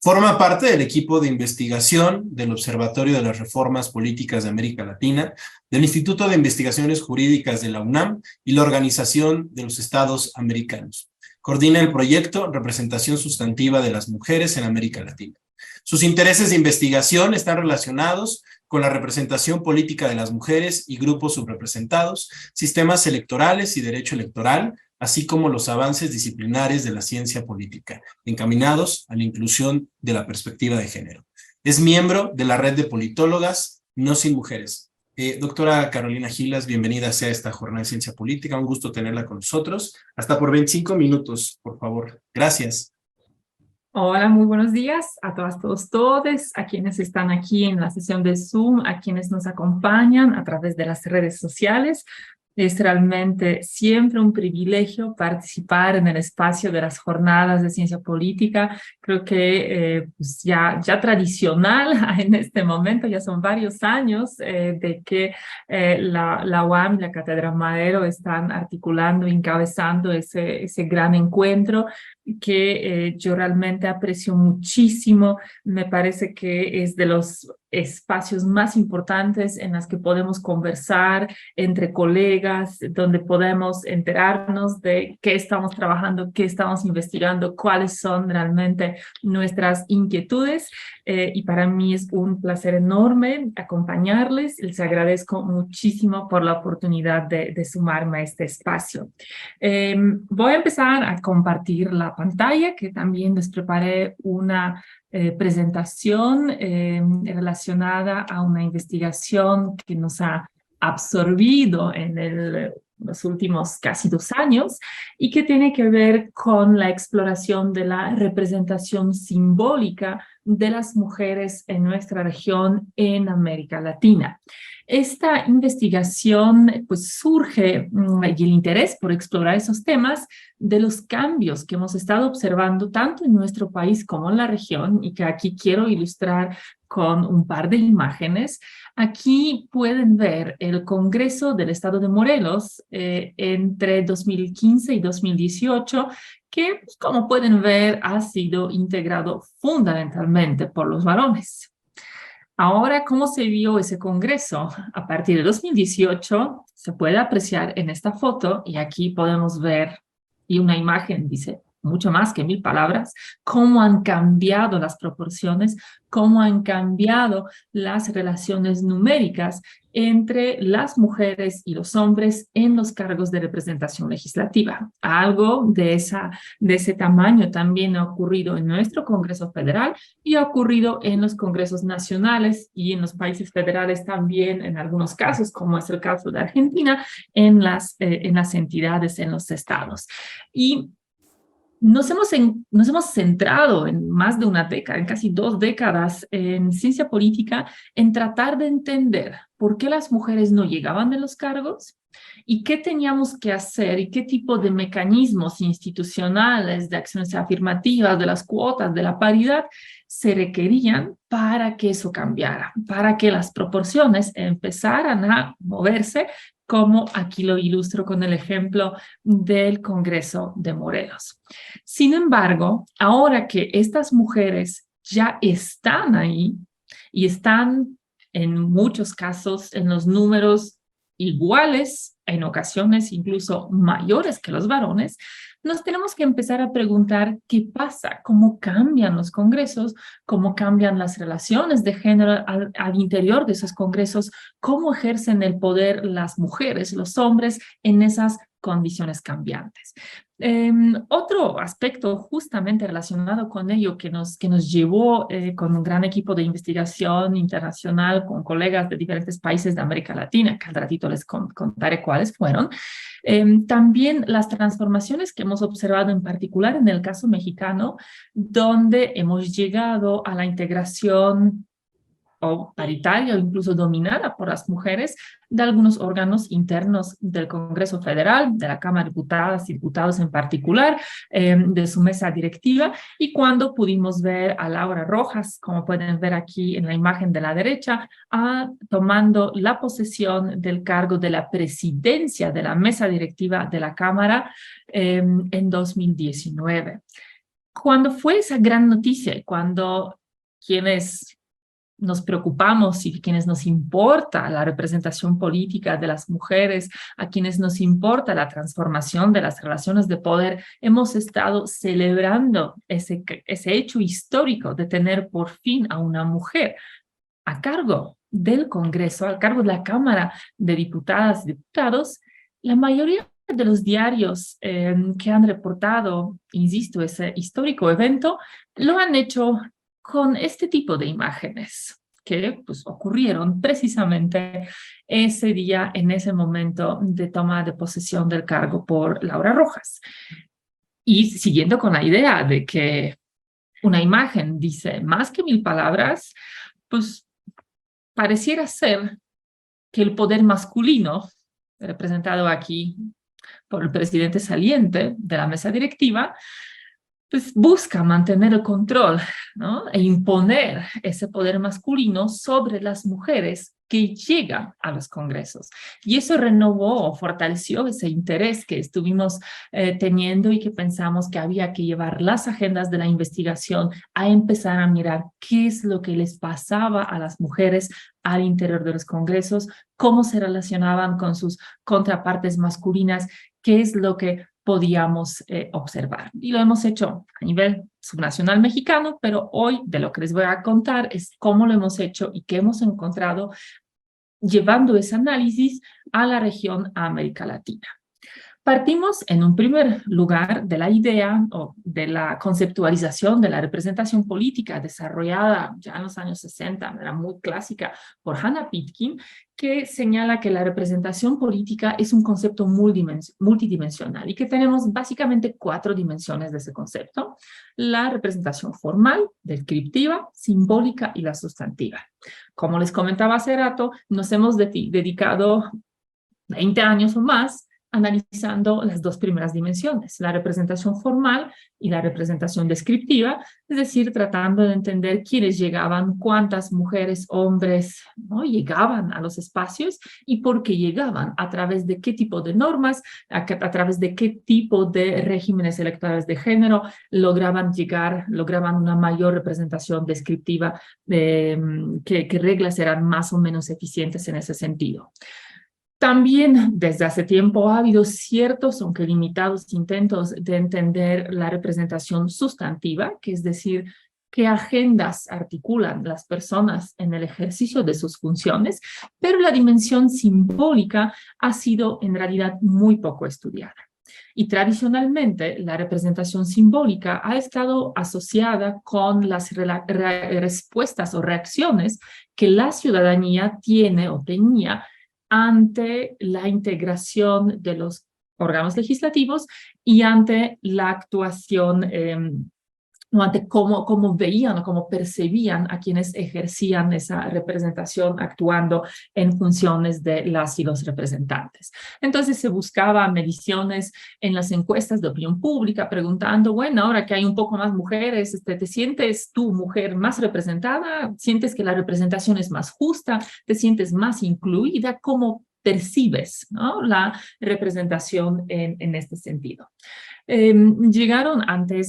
Forma parte del equipo de investigación del Observatorio de las Reformas Políticas de América Latina, del Instituto de Investigaciones Jurídicas de la UNAM y la Organización de los Estados Americanos. Coordina el proyecto Representación Sustantiva de las Mujeres en América Latina. Sus intereses de investigación están relacionados con la representación política de las mujeres y grupos subrepresentados, sistemas electorales y derecho electoral, así como los avances disciplinares de la ciencia política, encaminados a la inclusión de la perspectiva de género. Es miembro de la red de politólogas No Sin Mujeres. Doctora Carolina Gilas, bienvenida sea esta jornada de ciencia política. Un gusto tenerla con nosotros. Hasta por 25 minutos, por favor. Gracias. Hola, muy buenos días a todas, todos, a quienes están aquí en la sesión de Zoom, a quienes nos acompañan a través de las redes sociales. Es realmente siempre un privilegio participar en el espacio de las jornadas de ciencia política. Creo que pues ya tradicional en este momento, ya son varios años de que la UAM y la Cátedra Madero están articulando, encabezando ese gran encuentro que yo realmente aprecio muchísimo. Me parece que es de los espacios más importantes en los que podemos conversar entre colegas, donde podemos enterarnos de qué estamos trabajando, qué estamos investigando, cuáles son realmente nuestras inquietudes. Y para mí es un placer enorme acompañarles. Les agradezco muchísimo por la oportunidad de sumarme a este espacio. Voy a empezar a compartir la pantalla, que también les preparé una presentación relacionada a una investigación que nos ha absorbido en los últimos casi 2 años y que tiene que ver con la exploración de la representación simbólica de las mujeres en nuestra región en América Latina. Esta investigación pues surge y el interés por explorar esos temas de los cambios que hemos estado observando tanto en nuestro país como en la región y que aquí quiero ilustrar con un par de imágenes. Aquí pueden ver el Congreso del Estado de Morelos entre 2015 y 2018, que como pueden ver ha sido integrado fundamentalmente por los varones. Ahora, ¿cómo se vio ese congreso? A partir de 2018 se puede apreciar en esta foto, y aquí podemos ver, y una imagen dice mucho más que 1000 palabras, cómo han cambiado las proporciones, cómo han cambiado las relaciones numéricas entre las mujeres y los hombres en los cargos de representación legislativa. Algo de ese tamaño también ha ocurrido en nuestro Congreso Federal y ha ocurrido en los congresos nacionales y en los países federales también, en algunos casos, como es el caso de Argentina, en las entidades, en los estados. Y nos hemos centrado en más de una década, en casi 2 décadas, en ciencia política, en tratar de entender por qué las mujeres no llegaban a los cargos ¿Y qué teníamos que hacer y qué tipo de mecanismos institucionales, de acciones afirmativas, de las cuotas, de la paridad se requerían para que eso cambiara, para que las proporciones empezaran a moverse, como aquí lo ilustro con el ejemplo del Congreso de Morelos? Sin embargo, ahora que estas mujeres ya están ahí y están en muchos casos en los números iguales, en ocasiones incluso mayores que los varones, nos tenemos que empezar a preguntar qué pasa, cómo cambian los congresos, cómo cambian las relaciones de género al interior de esos congresos, cómo ejercen el poder las mujeres, los hombres en esas condiciones cambiantes. Otro aspecto justamente relacionado con ello que nos llevó con un gran equipo de investigación internacional con colegas de diferentes países de América Latina, que al ratito les contaré cuáles fueron, también las transformaciones que hemos observado en particular en el caso mexicano, donde hemos llegado a la integración o paritaria o incluso dominada por las mujeres de algunos órganos internos del Congreso Federal, de la Cámara de Diputadas y Diputados en particular, de su mesa directiva, y cuando pudimos ver a Laura Rojas, como pueden ver aquí en la imagen de la derecha, tomando la posesión del cargo de la presidencia de la mesa directiva de la Cámara en 2019. Cuando fue esa gran noticia, cuando quienes nos preocupamos y quienes nos importa la representación política de las mujeres, a quienes nos importa la transformación de las relaciones de poder, hemos estado celebrando ese hecho histórico de tener por fin a una mujer a cargo del Congreso, a cargo de la Cámara de Diputadas y Diputados. La mayoría de los diarios que han reportado, insisto, ese histórico evento, lo han hecho con este tipo de imágenes que pues, ocurrieron precisamente ese día, en ese momento de toma de posesión del cargo por Laura Rojas. Y siguiendo con la idea de que una imagen dice más que 1000 palabras, pues pareciera ser que el poder masculino, representado aquí por el presidente saliente de la mesa directiva, pues busca mantener el control, ¿no? E imponer ese poder masculino sobre las mujeres que llegan a los congresos. Y eso renovó o fortaleció ese interés que estuvimos teniendo y que pensamos que había que llevar las agendas de la investigación a empezar a mirar qué es lo que les pasaba a las mujeres al interior de los congresos, cómo se relacionaban con sus contrapartes masculinas, qué es lo que podíamos observar. Y lo hemos hecho a nivel subnacional mexicano, pero hoy de lo que les voy a contar es cómo lo hemos hecho y qué hemos encontrado llevando ese análisis a la región América Latina. Partimos en un primer lugar de la idea o de la conceptualización de la representación política desarrollada ya en los años 60, era muy clásica, por Hannah Pitkin, que señala que la representación política es un concepto multidimensional y que tenemos básicamente 4 dimensiones de ese concepto: la representación formal, descriptiva, simbólica y la sustantiva. Como les comentaba hace rato, nos hemos dedicado 20 años o más analizando las 2 primeras dimensiones, la representación formal y la representación descriptiva, es decir, tratando de entender quiénes llegaban, cuántas mujeres, hombres, ¿no?, llegaban a los espacios y por qué llegaban, a través de qué tipo de normas, a través de qué tipo de regímenes electorales de género lograban una mayor representación descriptiva, qué reglas eran más o menos eficientes en ese sentido. También desde hace tiempo ha habido ciertos, aunque limitados, intentos de entender la representación sustantiva, que es decir, qué agendas articulan las personas en el ejercicio de sus funciones, pero la dimensión simbólica ha sido en realidad muy poco estudiada. Y tradicionalmente la representación simbólica ha estado asociada con las respuestas o reacciones que la ciudadanía tiene o tenía ante la integración de los órganos legislativos y ante la actuación ante cómo veían o cómo percibían a quienes ejercían esa representación actuando en funciones de las y los representantes. Entonces se buscaba mediciones en las encuestas de opinión pública preguntando, bueno, ahora que hay un poco más mujeres, ¿te sientes tú, mujer, más representada? ¿Sientes que la representación es más justa? ¿Te sientes más incluida? ¿Cómo percibes, ¿no?, la representación en este sentido? Llegaron ante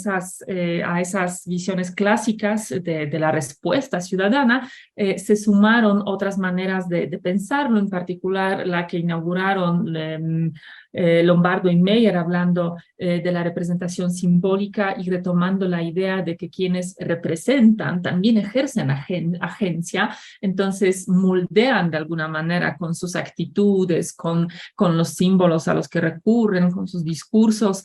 a esas visiones clásicas de la respuesta ciudadana, se sumaron otras maneras de pensarlo, en particular la que inauguraron Lombardo y Meyer, hablando de la representación simbólica y retomando la idea de que quienes representan también ejercen agencia, entonces moldean de alguna manera con sus actitudes, con los símbolos a los que recurren, con sus discursos,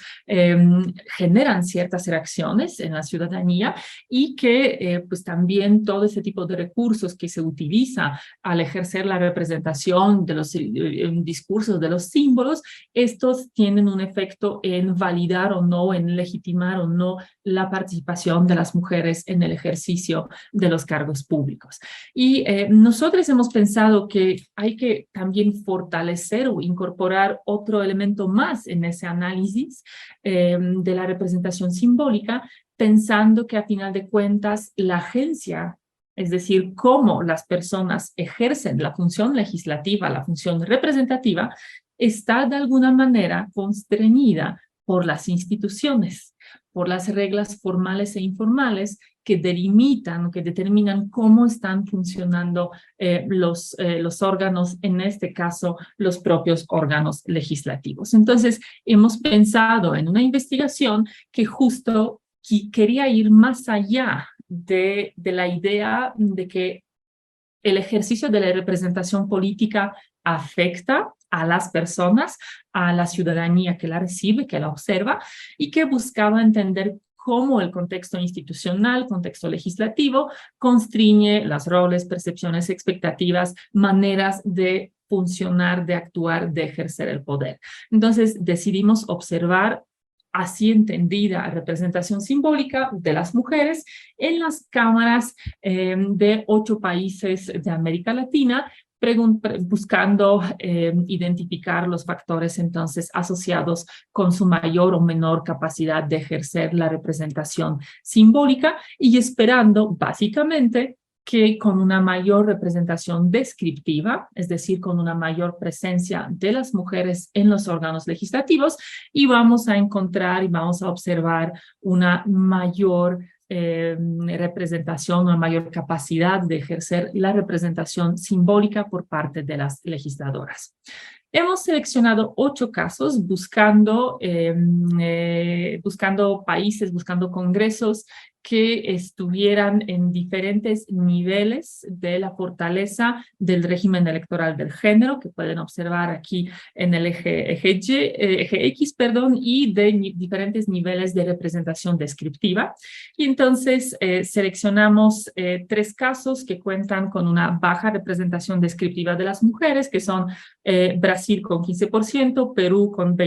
generan ciertas reacciones en la ciudadanía y que pues también todo ese tipo de recursos que se utiliza al ejercer la representación de los discursos, de los símbolos, estos tienen un efecto en validar o no, en legitimar o no la participación de las mujeres en el ejercicio de los cargos públicos. Y nosotros hemos pensado que hay que también fortalecer o incorporar otro elemento más en ese análisis de la representación simbólica, pensando que a final de cuentas la agencia, es decir, cómo las personas ejercen la función legislativa, la función representativa, está de alguna manera constreñida por las instituciones, por las reglas formales e informales que delimitan, que determinan cómo están funcionando los órganos, en este caso, los propios órganos legislativos. Entonces, hemos pensado en una investigación que justo quería ir más allá de la idea de que el ejercicio de la representación política afecta a las personas, a la ciudadanía que la recibe, que la observa, y que buscaba entender cómo el contexto institucional, contexto legislativo, constriñe los roles, percepciones, expectativas, maneras de funcionar, de actuar, de ejercer el poder. Entonces decidimos observar así entendida representación simbólica de las mujeres en las cámaras de 8 países de América Latina, buscando identificar los factores entonces asociados con su mayor o menor capacidad de ejercer la representación simbólica y esperando básicamente que con una mayor representación descriptiva, es decir, con una mayor presencia de las mujeres en los órganos legislativos, y vamos a encontrar y vamos a observar una mayor representación, una mayor capacidad de ejercer la representación simbólica por parte de las legisladoras. Hemos seleccionado 8 casos buscando países, buscando congresos que estuvieran en diferentes niveles de la fortaleza del régimen electoral del género, que pueden observar aquí en el eje X, y de diferentes niveles de representación descriptiva. Y entonces seleccionamos 3 casos que cuentan con una baja representación descriptiva de las mujeres, que son Brasil con 15%, Perú con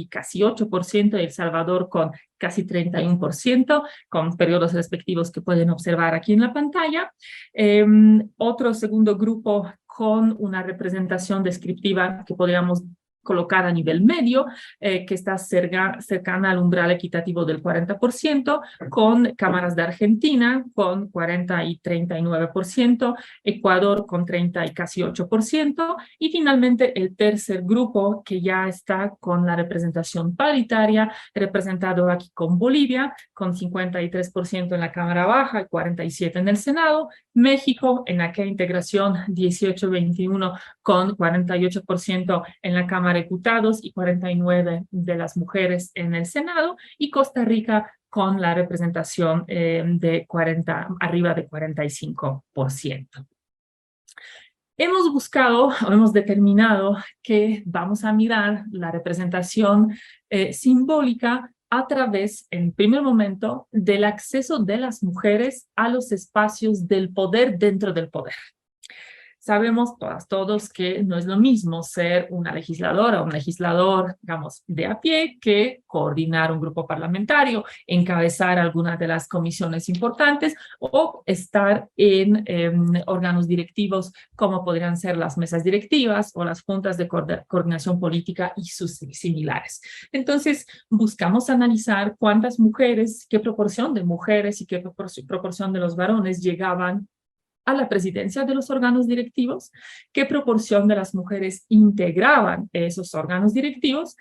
casi 8%, y El Salvador con casi 31%, con periodos respectivos que pueden observar aquí en la pantalla. Otro segundo grupo con una representación descriptiva que podríamos colocar a nivel medio, que está cercana al umbral equitativo del 40%, con cámaras de Argentina con 40 y 39%, Ecuador con 30 y casi 8%, y finalmente el tercer grupo que ya está con la representación paritaria, representado aquí con Bolivia, con 53% en la Cámara Baja y 47% en el Senado, México en aquella integración 18-21 con 48% en la Cámara de Diputados y 49% de las mujeres en el Senado, y Costa Rica con la representación arriba de 45%. Hemos determinado que vamos a mirar la representación simbólica a través, en primer momento, del acceso de las mujeres a los espacios del poder dentro del poder. Sabemos todas, todos que no es lo mismo ser una legisladora o un legislador, digamos, de a pie que coordinar un grupo parlamentario, encabezar alguna de las comisiones importantes o estar en órganos directivos como podrían ser las mesas directivas o las juntas de coordinación política y sus similares. Entonces, buscamos analizar cuántas mujeres, qué proporción de mujeres y qué proporción de los varones llegaban a la presidencia de los órganos directivos, qué proporción de las mujeres integraban esos órganos directivos,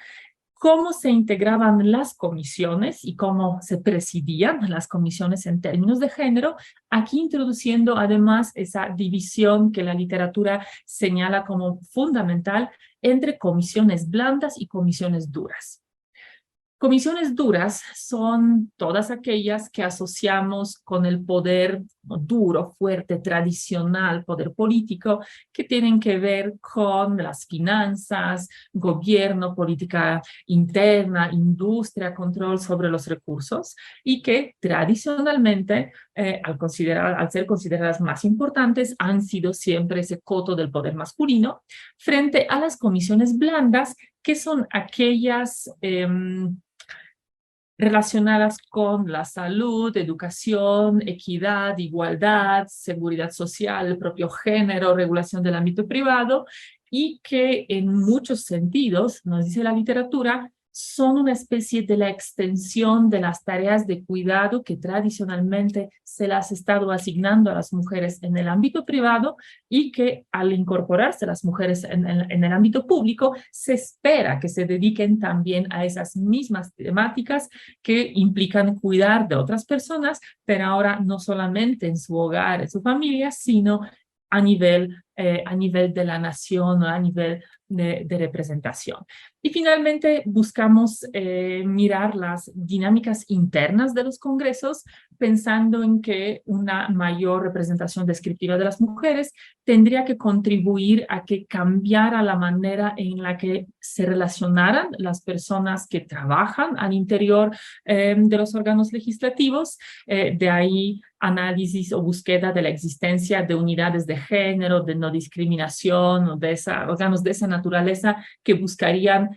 cómo se integraban las comisiones y cómo se presidían las comisiones en términos de género, aquí introduciendo además esa división que la literatura señala como fundamental entre comisiones blandas y comisiones duras. Comisiones duras son todas aquellas que asociamos con el poder duro, fuerte, tradicional, poder político, que tienen que ver con las finanzas, gobierno, política interna, industria, control sobre los recursos, y que tradicionalmente, al ser consideradas más importantes, han sido siempre ese coto del poder masculino, frente a las comisiones blandas, que son aquellas relacionadas con la salud, educación, equidad, igualdad, seguridad social, el propio género, regulación del ámbito privado, y que en muchos sentidos, nos dice la literatura, son una especie de la extensión de las tareas de cuidado que tradicionalmente se las ha estado asignando a las mujeres en el ámbito privado y que al incorporarse las mujeres en el ámbito público se espera que se dediquen también a esas mismas temáticas que implican cuidar de otras personas, pero ahora no solamente en su hogar, en su familia, sino a nivel de la nación o a nivel de representación. Y finalmente buscamos mirar las dinámicas internas de los congresos, pensando en que una mayor representación descriptiva de las mujeres tendría que contribuir a que cambiara la manera en la que se relacionaran las personas que trabajan al interior de los órganos legislativos, de ahí análisis o búsqueda de la existencia de unidades de género, de no discriminación, o de órganos de esa naturaleza que buscarían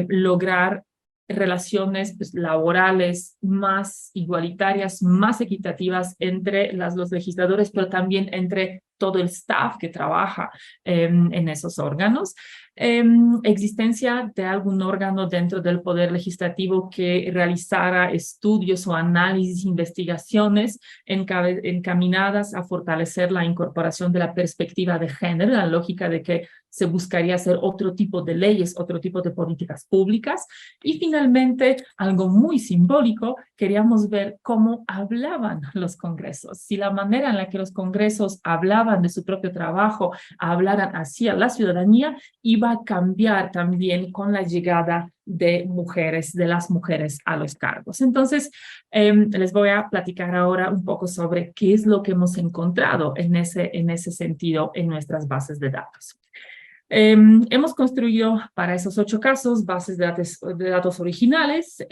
lograr relaciones laborales más igualitarias, más equitativas entre los legisladores, pero también entre todo el staff que trabaja en esos órganos. Existencia de algún órgano dentro del Poder Legislativo que realizara estudios o análisis, investigaciones encaminadas a fortalecer la incorporación de la perspectiva de género, la lógica de que se buscaría hacer otro tipo de leyes, otro tipo de políticas públicas. Y finalmente, algo muy simbólico, queríamos ver cómo hablaban los congresos, si la manera en la que los congresos hablaban de su propio trabajo, hablaran hacia la ciudadanía, iba a cambiar también con la llegada de las mujeres a los cargos. Entonces, les voy a platicar ahora un poco sobre qué es lo que hemos encontrado en ese sentido en nuestras bases de datos. Hemos construido para esos 8 casos bases de datos originales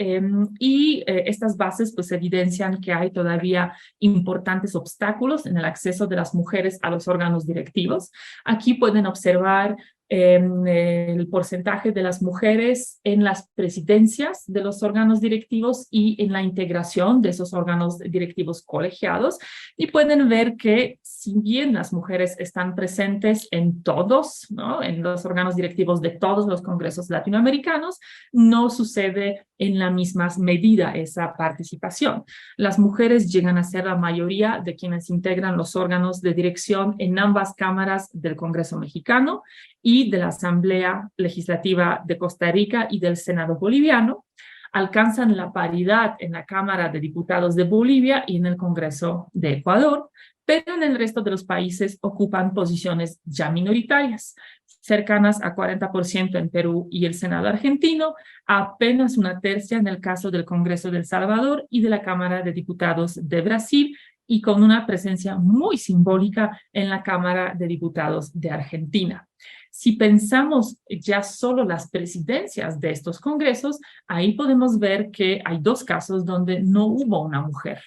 y estas bases pues evidencian que hay todavía importantes obstáculos en el acceso de las mujeres a los órganos directivos. Aquí pueden observar el porcentaje de las mujeres en las presidencias de los órganos directivos y en la integración de esos órganos directivos colegiados, y pueden ver que si bien las mujeres están presentes en todos, ¿no?, en los órganos directivos de todos los congresos latinoamericanos, no sucede en la misma medida esa participación. Las mujeres llegan a ser la mayoría de quienes integran los órganos de dirección en ambas cámaras del Congreso mexicano y de la Asamblea Legislativa de Costa Rica y del Senado boliviano. Alcanzan la paridad en la Cámara de Diputados de Bolivia y en el Congreso de Ecuador, pero en el resto de los países ocupan posiciones ya minoritarias, cercanas a 40% en Perú y el Senado argentino, apenas una tercia en el caso del Congreso de El Salvador y de la Cámara de Diputados de Brasil, y con una presencia muy simbólica en la Cámara de Diputados de Argentina. Si pensamos ya solo las presidencias de estos congresos, ahí podemos ver que hay 2 casos donde no hubo una mujer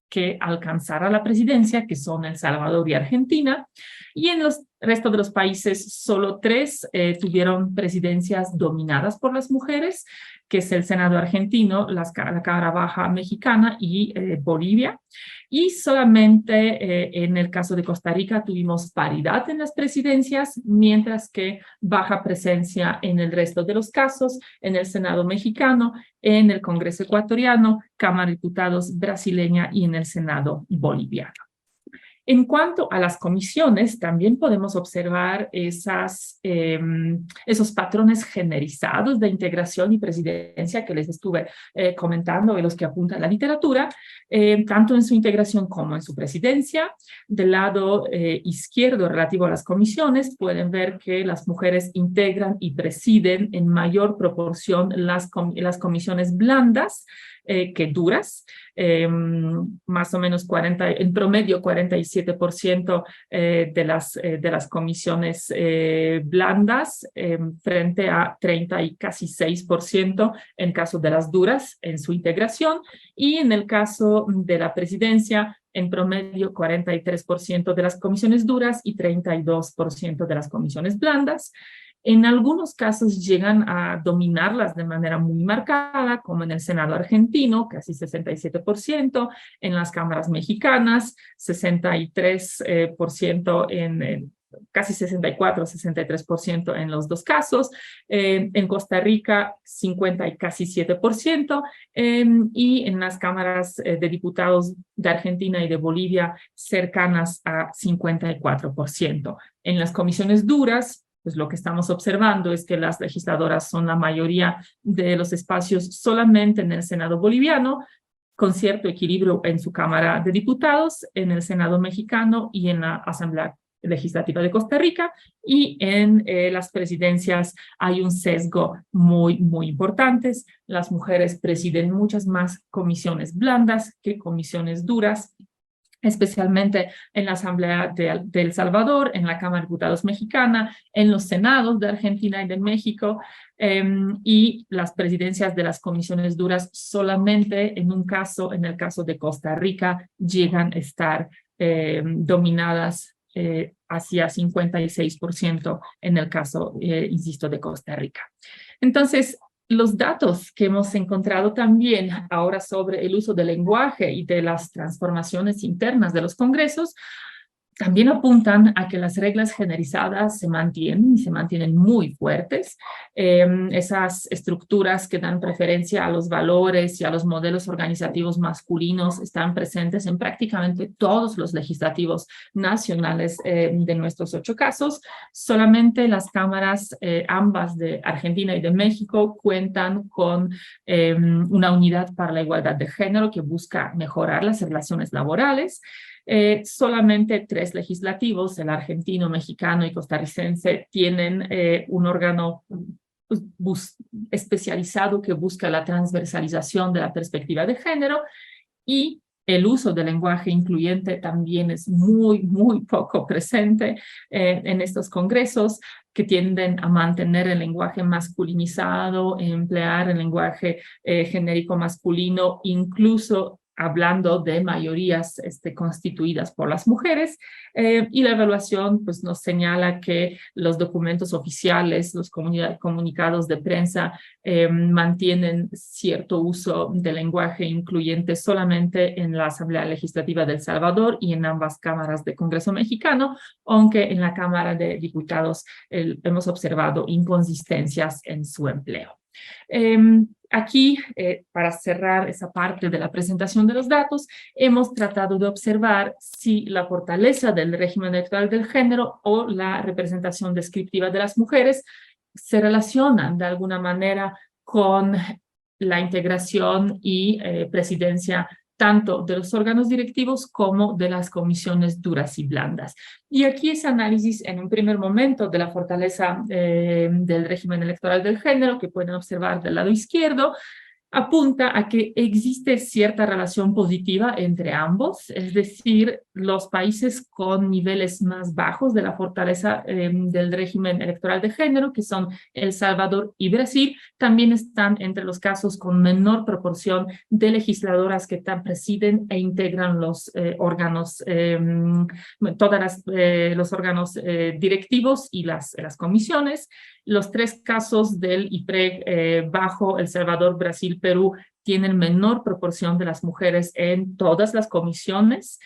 que alcanzara la presidencia, que son El Salvador y Argentina, y en los resto de los países solo 3 tuvieron presidencias dominadas por las mujeres, que es el Senado argentino, la Cámara Baja mexicana y Bolivia. Y solamente en el caso de Costa Rica tuvimos paridad en las presidencias, mientras que baja presencia en el resto de los casos, en el Senado mexicano, en el Congreso ecuatoriano, Cámara de Diputados brasileña y en el Senado boliviano. En cuanto a las comisiones, también podemos observar esos patrones generizados de integración y presidencia que les estuve comentando, de los que apunta la literatura, tanto en su integración como en su presidencia. Del lado izquierdo, relativo a las comisiones, pueden ver que las mujeres integran y presiden en mayor proporción las comisiones blandas que duras, más o menos en promedio 47% de las comisiones blandas frente a 30 y casi 6% en caso de las duras en su integración, y en el caso de la presidencia en promedio 43% de las comisiones duras y 32% de las comisiones blandas. En algunos casos llegan a dominarlas de manera muy marcada, como en el Senado argentino, casi 67%, en las cámaras mexicanas, 63% casi 64-63% en los dos casos, en Costa Rica 50 y casi 7%, y en las cámaras de diputados de Argentina y de Bolivia cercanas a 54%. En las comisiones duras, pues lo que estamos observando es que las legisladoras son la mayoría de los espacios solamente en el Senado boliviano, con cierto equilibrio en su Cámara de Diputados, en el Senado mexicano y en la Asamblea Legislativa de Costa Rica, y en las presidencias hay un sesgo muy, muy importante. Las mujeres presiden muchas más comisiones blandas que comisiones duras, especialmente en la Asamblea de El Salvador, en la Cámara de Diputados mexicana, en los senados de Argentina y de México, y las presidencias de las comisiones duras solamente en el caso de Costa Rica, llegan a estar dominadas hacia 56% en el caso, insisto, de Costa Rica. Entonces, los datos que hemos encontrado también ahora sobre el uso del lenguaje y de las transformaciones internas de los congresos también apuntan a que las reglas generizadas se mantienen y se mantienen muy fuertes. Esas estructuras que dan preferencia a los valores y a los modelos organizativos masculinos están presentes en prácticamente todos los legislativos nacionales de nuestros 8 casos. Solamente las cámaras, ambas de Argentina y de México, cuentan con una unidad para la igualdad de género que busca mejorar las relaciones laborales. Solamente 3 legislativos, el argentino, mexicano y costarricense, tienen un órgano especializado que busca la transversalización de la perspectiva de género, y el uso del lenguaje incluyente también es muy, muy poco presente en estos congresos, que tienden a mantener el lenguaje masculinizado, emplear el lenguaje genérico masculino, incluso hablando de mayorías constituidas por las mujeres, y la evaluación pues, nos señala que los documentos oficiales, los comunicados de prensa mantienen cierto uso del lenguaje incluyente solamente en la Asamblea Legislativa de El Salvador y en ambas cámaras del Congreso mexicano, aunque en la Cámara de Diputados hemos observado inconsistencias en su empleo. Aquí, para cerrar esa parte de la presentación de los datos, hemos tratado de observar si la fortaleza del régimen electoral del género o la representación descriptiva de las mujeres se relacionan de alguna manera con la integración y presidencia tanto de los órganos directivos como de las comisiones duras y blandas. Y aquí ese análisis en un primer momento de la fortaleza del régimen electoral del género, que pueden observar del lado izquierdo, apunta a que existe cierta relación positiva entre ambos, es decir, los países con niveles más bajos de la fortaleza del régimen electoral de género, que son El Salvador y Brasil, también están entre los casos con menor proporción de legisladoras que presiden e integran los órganos, los órganos directivos y las comisiones. Los 3 casos del IPREG bajo El Salvador, Brasil, Perú tienen menor proporción de las mujeres en todas las comisiones,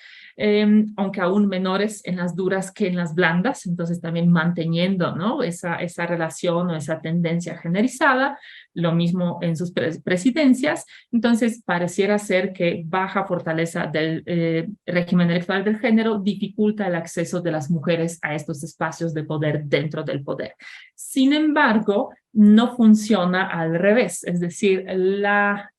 aunque aún menores en las duras que en las blandas, entonces también manteniendo, ¿no?, esa relación o esa tendencia generalizada, lo mismo en sus presidencias. Entonces pareciera ser que baja fortaleza del régimen electoral del género dificulta el acceso de las mujeres a estos espacios de poder dentro del poder. Sin embargo, no funciona al revés, es decir, la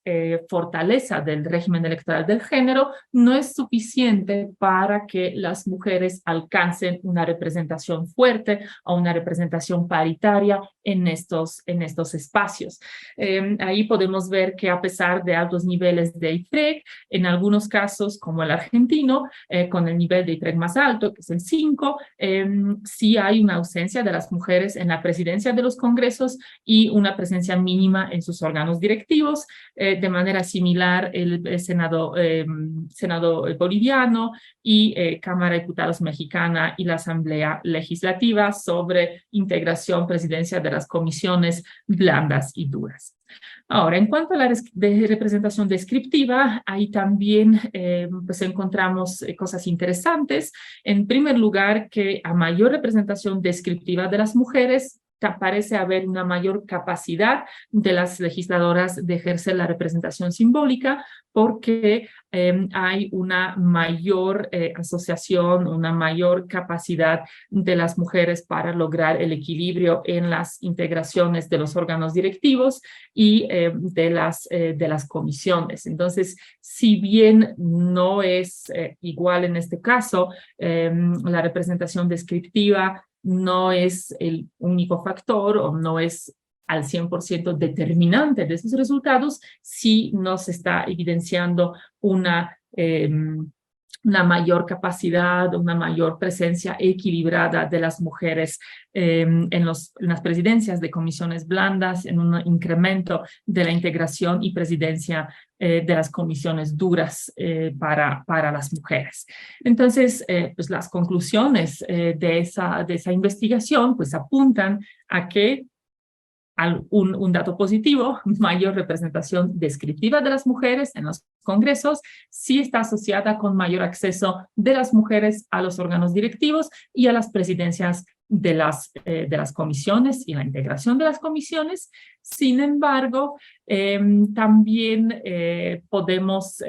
fortaleza del régimen electoral del género no es suficiente para que las mujeres alcancen una representación fuerte o una representación paritaria en estos espacios. Ahí podemos ver que a pesar de altos niveles de IPREG, en algunos casos, como el argentino, con el nivel de IPREG más alto, que es el 5, sí hay una ausencia de las mujeres en la presidencia de los congresos y una presencia mínima en sus órganos directivos. De manera similar, el Senado boliviano y Cámara de Diputados mexicana y la Asamblea Legislativa sobre integración, presidencia de las comisiones blandas y duras. Ahora, en cuanto a la representación descriptiva, ahí también pues encontramos cosas interesantes. En primer lugar, que a mayor representación descriptiva de las mujeres, parece haber una mayor capacidad de las legisladoras de ejercer la representación simbólica, porque hay una mayor asociación, una mayor capacidad de las mujeres para lograr el equilibrio en las integraciones de los órganos directivos y de las comisiones. Entonces, si bien no es igual en este caso, la representación descriptiva no es el único factor o no es al 100% determinante de esos resultados, sí nos está evidenciando una mayor capacidad, una mayor presencia equilibrada de las mujeres en las presidencias de comisiones blandas, en un incremento de la integración y presidencia de las comisiones duras para las mujeres. Entonces, pues las conclusiones de esa investigación pues apuntan a que un dato positivo, mayor representación descriptiva de las mujeres en los congresos, sí está asociada con mayor acceso de las mujeres a los órganos directivos y a las presidencias de las comisiones y la integración de las comisiones. Sin embargo, también podemos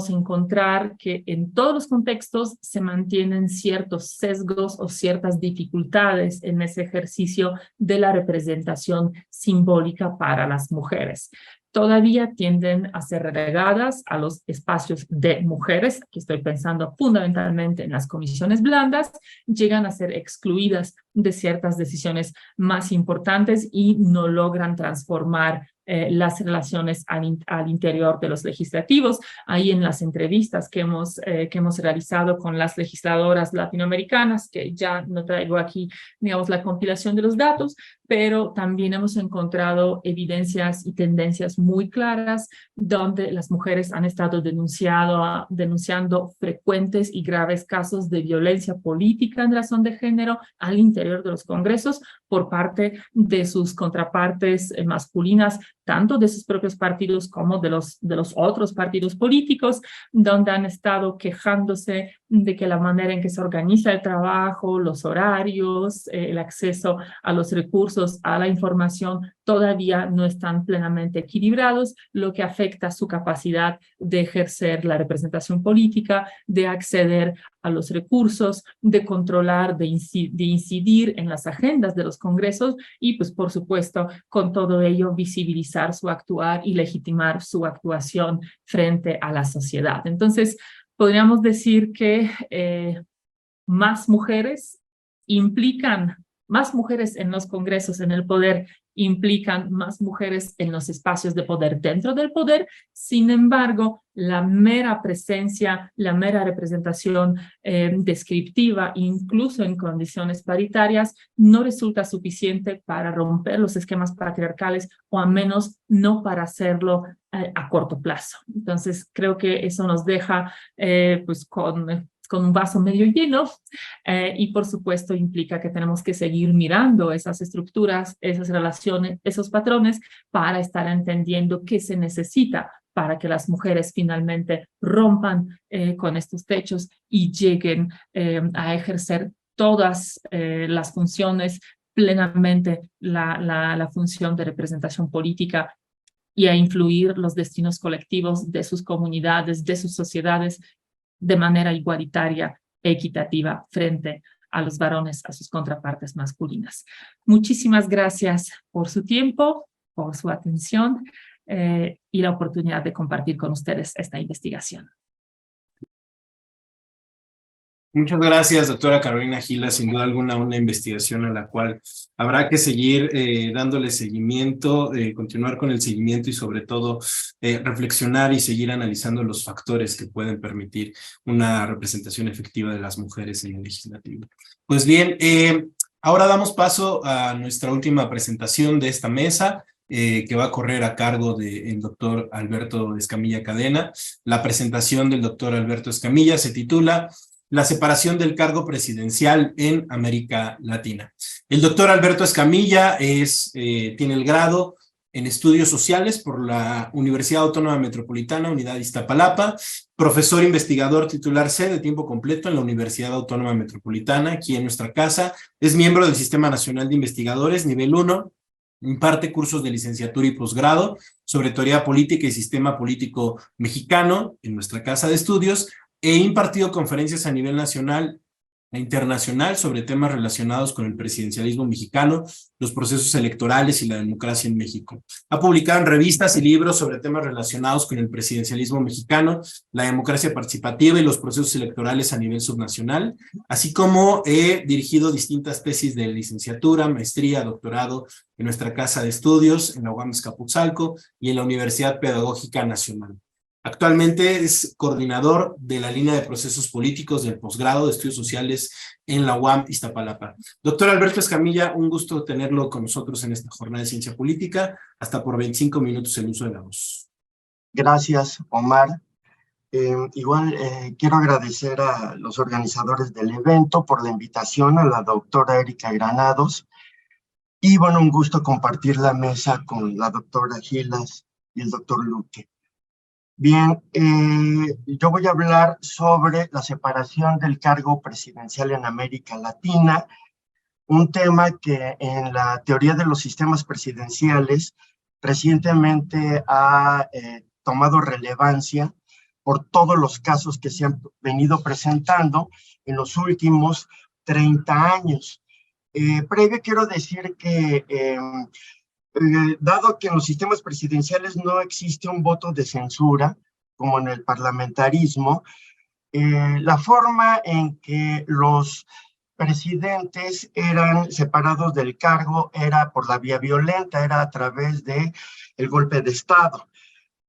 encontrar que en todos los contextos se mantienen ciertos sesgos o ciertas dificultades en ese ejercicio de la representación simbólica para las mujeres. Todavía tienden a ser relegadas a los espacios de mujeres, aquí estoy pensando fundamentalmente en las comisiones blandas, llegan a ser excluidas de ciertas decisiones más importantes y no logran transformar las relaciones al interior de los legislativos. Ahí en las entrevistas que hemos realizado con las legisladoras latinoamericanas, que ya no traigo aquí, digamos, la compilación de los datos, pero también hemos encontrado evidencias y tendencias muy claras donde las mujeres han estado denunciando frecuentes y graves casos de violencia política en razón de género al interior de los congresos por parte de sus contrapartes masculinas, tanto de sus propios partidos como de los otros partidos políticos, donde han estado quejándose de que la manera en que se organiza el trabajo, los horarios, el acceso a los recursos, a la información, todavía no están plenamente equilibrados, lo que afecta su capacidad de ejercer la representación política, de acceder a los recursos, de controlar, de incidir en las agendas de los congresos y, pues, por supuesto, con todo ello, visibilizar su actuar y legitimar su actuación frente a la sociedad. Entonces, podríamos decir que más mujeres implican más mujeres en los congresos, en el poder, implican más mujeres en los espacios de poder dentro del poder. Sin embargo, la mera presencia, la mera representación descriptiva, incluso en condiciones paritarias, no resulta suficiente para romper los esquemas patriarcales, o al menos no para hacerlo a corto plazo. Entonces, creo que eso nos deja pues con un vaso medio lleno, y por supuesto implica que tenemos que seguir mirando esas estructuras, esas relaciones, esos patrones, para estar entendiendo qué se necesita para que las mujeres finalmente rompan con estos techos y lleguen a ejercer todas las funciones plenamente, la función de representación política, y a influir los destinos colectivos de sus comunidades, de sus sociedades, de manera igualitaria, equitativa, frente a los varones, a sus contrapartes masculinas. Muchísimas gracias por su tiempo, por su atención y la oportunidad de compartir con ustedes esta investigación. Muchas gracias, doctora Carolina Gilas. Sin duda alguna, una investigación a la cual habrá que seguir dándole seguimiento, continuar con el seguimiento y sobre todo reflexionar y seguir analizando los factores que pueden permitir una representación efectiva de las mujeres en el legislativo. Pues bien, ahora damos paso a nuestra última presentación de esta mesa, que va a correr a cargo del doctor Alberto Escamilla Cadena. La presentación del doctor Alberto Escamilla se titula La separación del cargo presidencial en América Latina. El doctor Alberto Escamilla tiene el grado en Estudios Sociales por la Universidad Autónoma Metropolitana, Unidad Iztapalapa, profesor investigador titular C de tiempo completo en la Universidad Autónoma Metropolitana, aquí en nuestra casa. Es miembro del Sistema Nacional de Investigadores, nivel 1, imparte cursos de licenciatura y posgrado sobre teoría política y sistema político mexicano en nuestra casa de estudios. He impartido conferencias a nivel nacional e internacional sobre temas relacionados con el presidencialismo mexicano, los procesos electorales y la democracia en México. Ha publicado en revistas y libros sobre temas relacionados con el presidencialismo mexicano, la democracia participativa y los procesos electorales a nivel subnacional, así como he dirigido distintas tesis de licenciatura, maestría, doctorado en nuestra casa de estudios, en la UAM Azcapotzalco y en la Universidad Pedagógica Nacional. Actualmente es coordinador de la línea de procesos políticos del posgrado de estudios sociales en la UAM Iztapalapa. Doctor Alberto Escamilla, un gusto tenerlo con nosotros en esta jornada de ciencia política. Hasta por 25 minutos el uso de la voz. Gracias, Omar. Quiero agradecer a los organizadores del evento por la invitación, a la doctora Erika Granados. Y bueno, un gusto compartir la mesa con la doctora Gilas y el doctor Luque. Bien, yo voy a hablar sobre la separación del cargo presidencial en América Latina, un tema que en la teoría de los sistemas presidenciales recientemente ha tomado relevancia por todos los casos que se han venido presentando en los últimos 30 años. Previo quiero decir que dado que en los sistemas presidenciales no existe un voto de censura, como en el parlamentarismo, la forma en que los presidentes eran separados del cargo era por la vía violenta, era a través del golpe de Estado.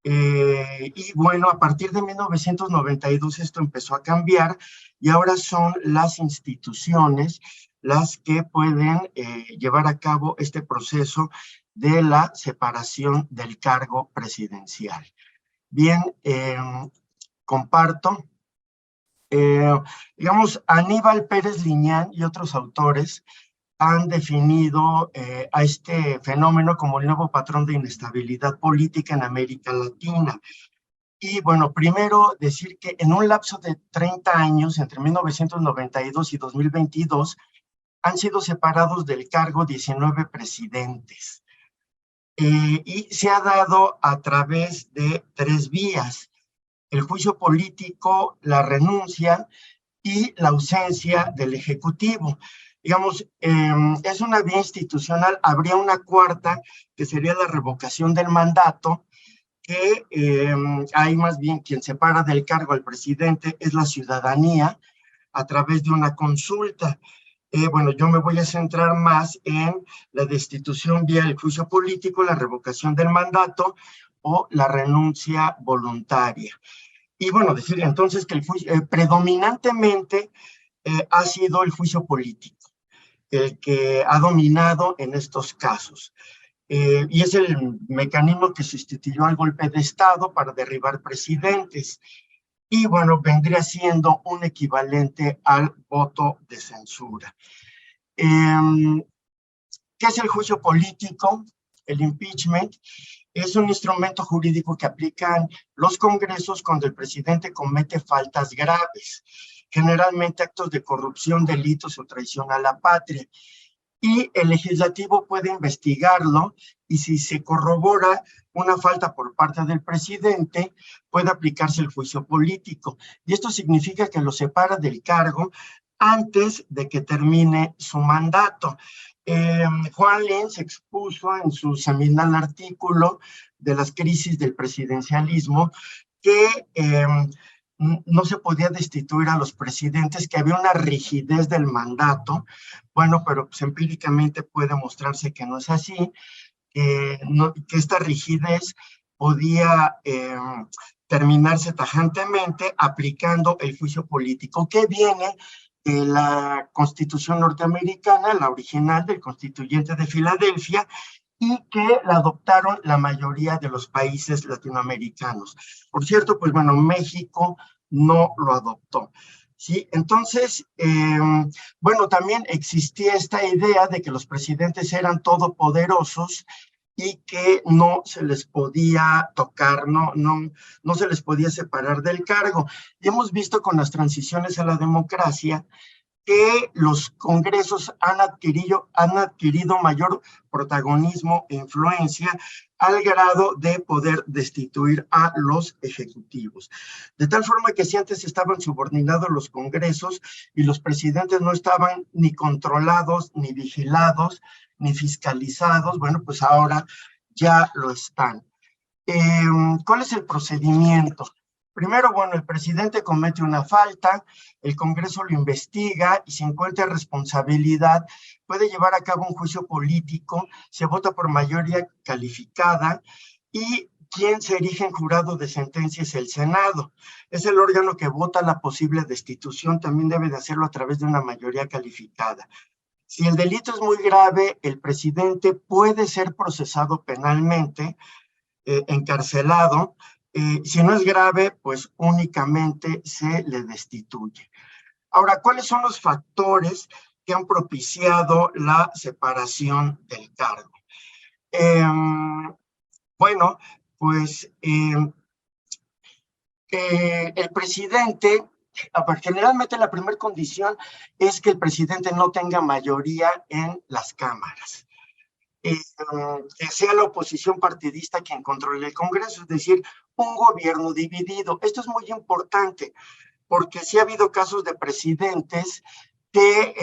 Y bueno, a partir de 1992 esto empezó a cambiar y ahora son las instituciones las que pueden llevar a cabo este proceso de la separación del cargo presidencial. Bien, comparto. Digamos, Aníbal Pérez Liñán y otros autores han definido a este fenómeno como el nuevo patrón de inestabilidad política en América Latina. Y bueno, primero decir que en un lapso de 30 años, entre 1992 y 2022, han sido separados del cargo 19 presidentes. Y se ha dado a través de 3 vías: el juicio político, la renuncia y la ausencia del Ejecutivo. Digamos, es una vía institucional. Habría una cuarta, que sería la revocación del mandato, que hay más bien quien separa del cargo al presidente es la ciudadanía a través de una consulta. Bueno, yo me voy a centrar más en la destitución vía el juicio político, la revocación del mandato o la renuncia voluntaria. Y bueno, decir entonces que el juicio, predominantemente ha sido el juicio político el que ha dominado en estos casos. Y es el mecanismo que sustituyó al golpe de Estado para derribar presidentes. Y bueno, vendría siendo un equivalente al voto de censura. ¿Qué es el juicio político? El impeachment es un instrumento jurídico que aplican los congresos cuando el presidente comete faltas graves, generalmente actos de corrupción, delitos o traición a la patria. Y el legislativo puede investigarlo y si se corrobora una falta por parte del presidente, puede aplicarse el juicio político. Y esto significa que lo separa del cargo antes de que termine su mandato. Juan Linz expuso en su seminal artículo de las crisis del presidencialismo que no se podía destituir a los presidentes, que había una rigidez del mandato. Bueno, pero pues, empíricamente puede mostrarse que no es así, que esta rigidez podía terminarse tajantemente aplicando el juicio político, que viene de la Constitución norteamericana, la original del Constituyente de Filadelfia, y que la adoptaron la mayoría de los países latinoamericanos. Por cierto, pues bueno, México no lo adoptó. ¿Sí? Entonces, bueno, también existía esta idea de que los presidentes eran todopoderosos y que no se les podía tocar, no se les podía separar del cargo. Y hemos visto con las transiciones a la democracia que los congresos han adquirido mayor protagonismo e influencia al grado de poder destituir a los ejecutivos. De tal forma que si antes estaban subordinados los congresos y los presidentes no estaban ni controlados, ni vigilados, ni fiscalizados, bueno, pues ahora ya lo están. ¿Cuál es el procedimiento? Primero, bueno, el presidente comete una falta, el Congreso lo investiga y si encuentra responsabilidad, puede llevar a cabo un juicio político, se vota por mayoría calificada y quien se erige en jurado de sentencia es el Senado. Es el órgano que vota la posible destitución, también debe de hacerlo a través de una mayoría calificada. Si el delito es muy grave, el presidente puede ser procesado penalmente, encarcelado. Si no es grave, pues únicamente se le destituye. Ahora, ¿cuáles son los factores que han propiciado la separación del cargo? Bueno, pues el presidente, generalmente la primera condición es que el presidente no tenga mayoría en las cámaras. Que sea la oposición partidista quien controle el Congreso, es decir, un gobierno dividido. Esto es muy importante, porque sí ha habido casos de presidentes que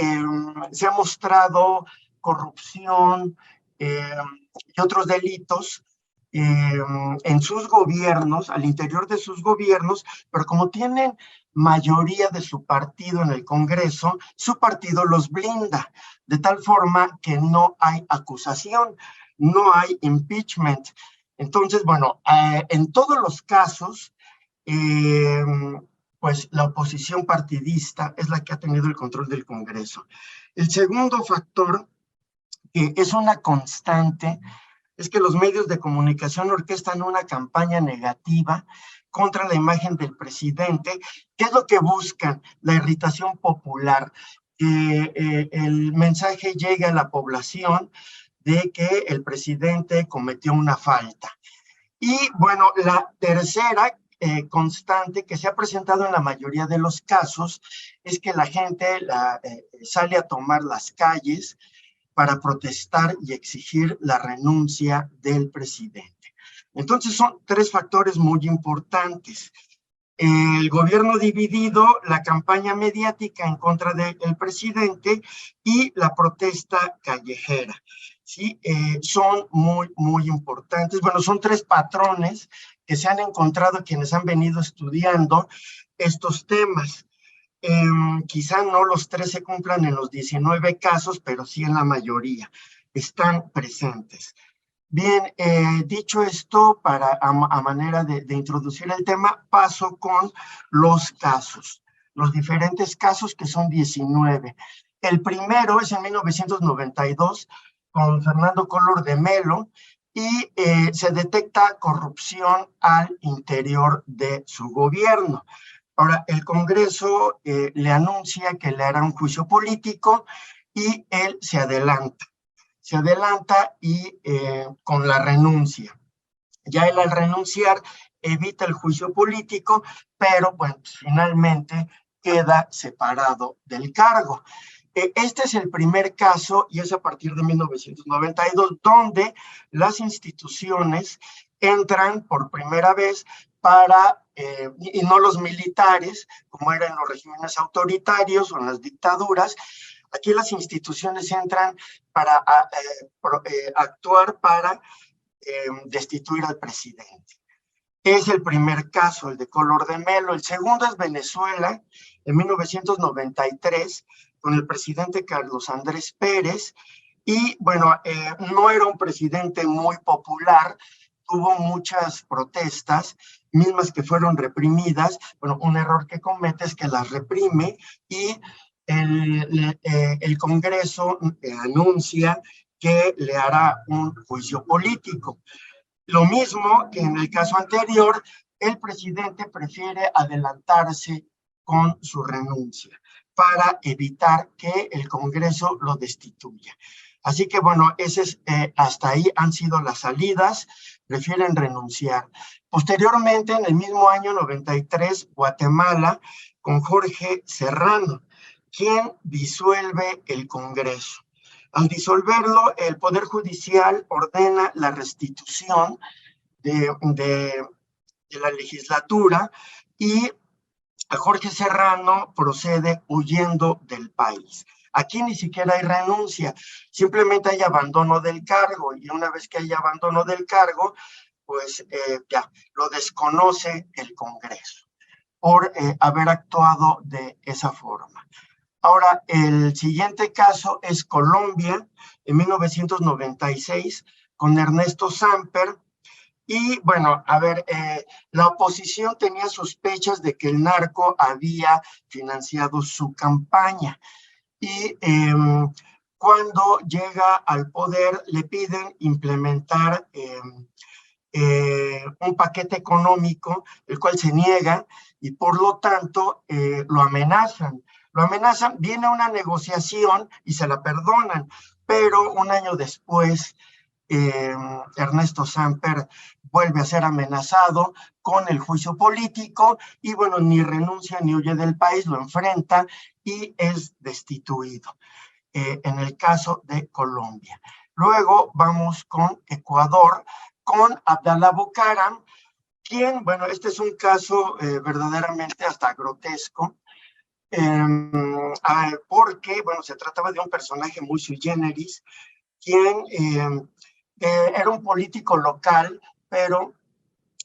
se ha mostrado corrupción y otros delitos en sus gobiernos, al interior de sus gobiernos, pero como tienen mayoría de su partido en el Congreso, su partido los blinda, de tal forma que no hay acusación, no hay impeachment. Entonces, bueno, en todos los casos, pues la oposición partidista es la que ha tenido el control del Congreso. El segundo factor, que es una constante, es que los medios de comunicación orquestan una campaña negativa contra la imagen del presidente. ¿Qué es lo que buscan? La irritación popular, que el mensaje llegue a la población de que el presidente cometió una falta. Y bueno, la tercera constante que se ha presentado en la mayoría de los casos es que la gente sale a tomar las calles para protestar y exigir la renuncia del presidente. Entonces son tres factores muy importantes. El gobierno dividido, la campaña mediática en contra del presidente y la protesta callejera. ¿Sí? Son muy importantes. Bueno, son tres patrones que se han encontrado quienes han venido estudiando estos temas. Quizá no los 3 se cumplan en los 19 casos, pero sí en la mayoría. Están presentes. Bien, dicho esto, a manera de introducir el tema, paso con los casos, los diferentes casos que son 19. El primero es en 1992 con Fernando Collor de Mello y se detecta corrupción al interior de su gobierno. Ahora, el Congreso le anuncia que le hará un juicio político y él se adelanta y con la renuncia. Ya él al renunciar evita el juicio político, pero bueno, finalmente queda separado del cargo. Este es el primer caso y es a partir de 1992 donde las instituciones entran por primera vez para, y no los militares, como era en los regímenes autoritarios o en las dictaduras. Aquí las instituciones entran para actuar para destituir al presidente. Es el primer caso, el de Collor de Mello. El segundo es Venezuela, en 1993, con el presidente Carlos Andrés Pérez. Y bueno, no era un presidente muy popular, tuvo muchas protestas, mismas que fueron reprimidas. Bueno, un error que comete es que las reprime y el Congreso anuncia que le hará un juicio político. Lo mismo que en el caso anterior, el presidente prefiere adelantarse con su renuncia para evitar que el Congreso lo destituya. Así que bueno, hasta ahí han sido las salidas, prefieren renunciar. Posteriormente, en el mismo año 93, Guatemala, con Jorge Serrano, quien disuelve el Congreso. Al disolverlo, el Poder Judicial ordena la restitución de la legislatura y Jorge Serrano procede huyendo del país. Aquí ni siquiera hay renuncia, simplemente hay abandono del cargo, y una vez que hay abandono del cargo, pues ya lo desconoce el Congreso por haber actuado de esa forma. Ahora, el siguiente caso es Colombia, en 1996, con Ernesto Samper. Y bueno, a ver, la oposición tenía sospechas de que el narco había financiado su campaña. Y cuando llega al poder, le piden implementar un paquete económico, el cual se niega, y por lo tanto lo amenazan, viene una negociación y se la perdonan, pero un año después Ernesto Samper vuelve a ser amenazado con el juicio político y bueno, ni renuncia ni huye del país, lo enfrenta y es destituido. En el caso de Colombia. Luego vamos con Ecuador, con Abdalá Bucaram, quien, bueno, este es un caso verdaderamente hasta grotesco, porque, bueno, se trataba de un personaje muy sui generis, quien era un político local, pero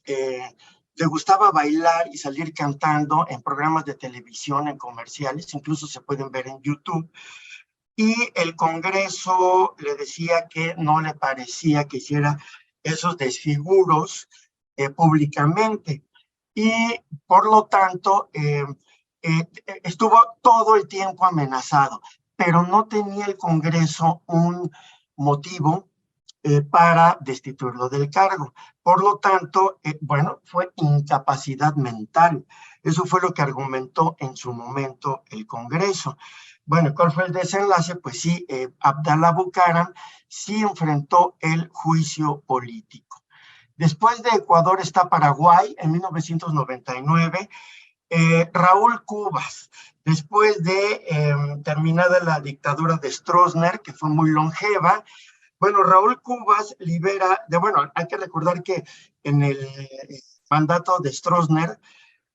le gustaba bailar y salir cantando en programas de televisión, en comerciales, incluso se pueden ver en YouTube. Y el Congreso le decía que no le parecía que hiciera esos desfiguros públicamente. Y por lo tanto, estuvo todo el tiempo amenazado, pero no tenía el Congreso un motivo para destituirlo del cargo. Por lo tanto, bueno, fue incapacidad mental. Eso fue lo que argumentó en su momento el Congreso. Bueno, ¿cuál fue el desenlace? Pues sí, Abdalá Bucaram sí enfrentó el juicio político. Después de Ecuador está Paraguay, en 1999, Raúl Cubas, después de terminada la dictadura de Stroessner, que fue muy longeva. Bueno, Raúl Cubas libera, bueno, hay que recordar que en el mandato de Stroessner,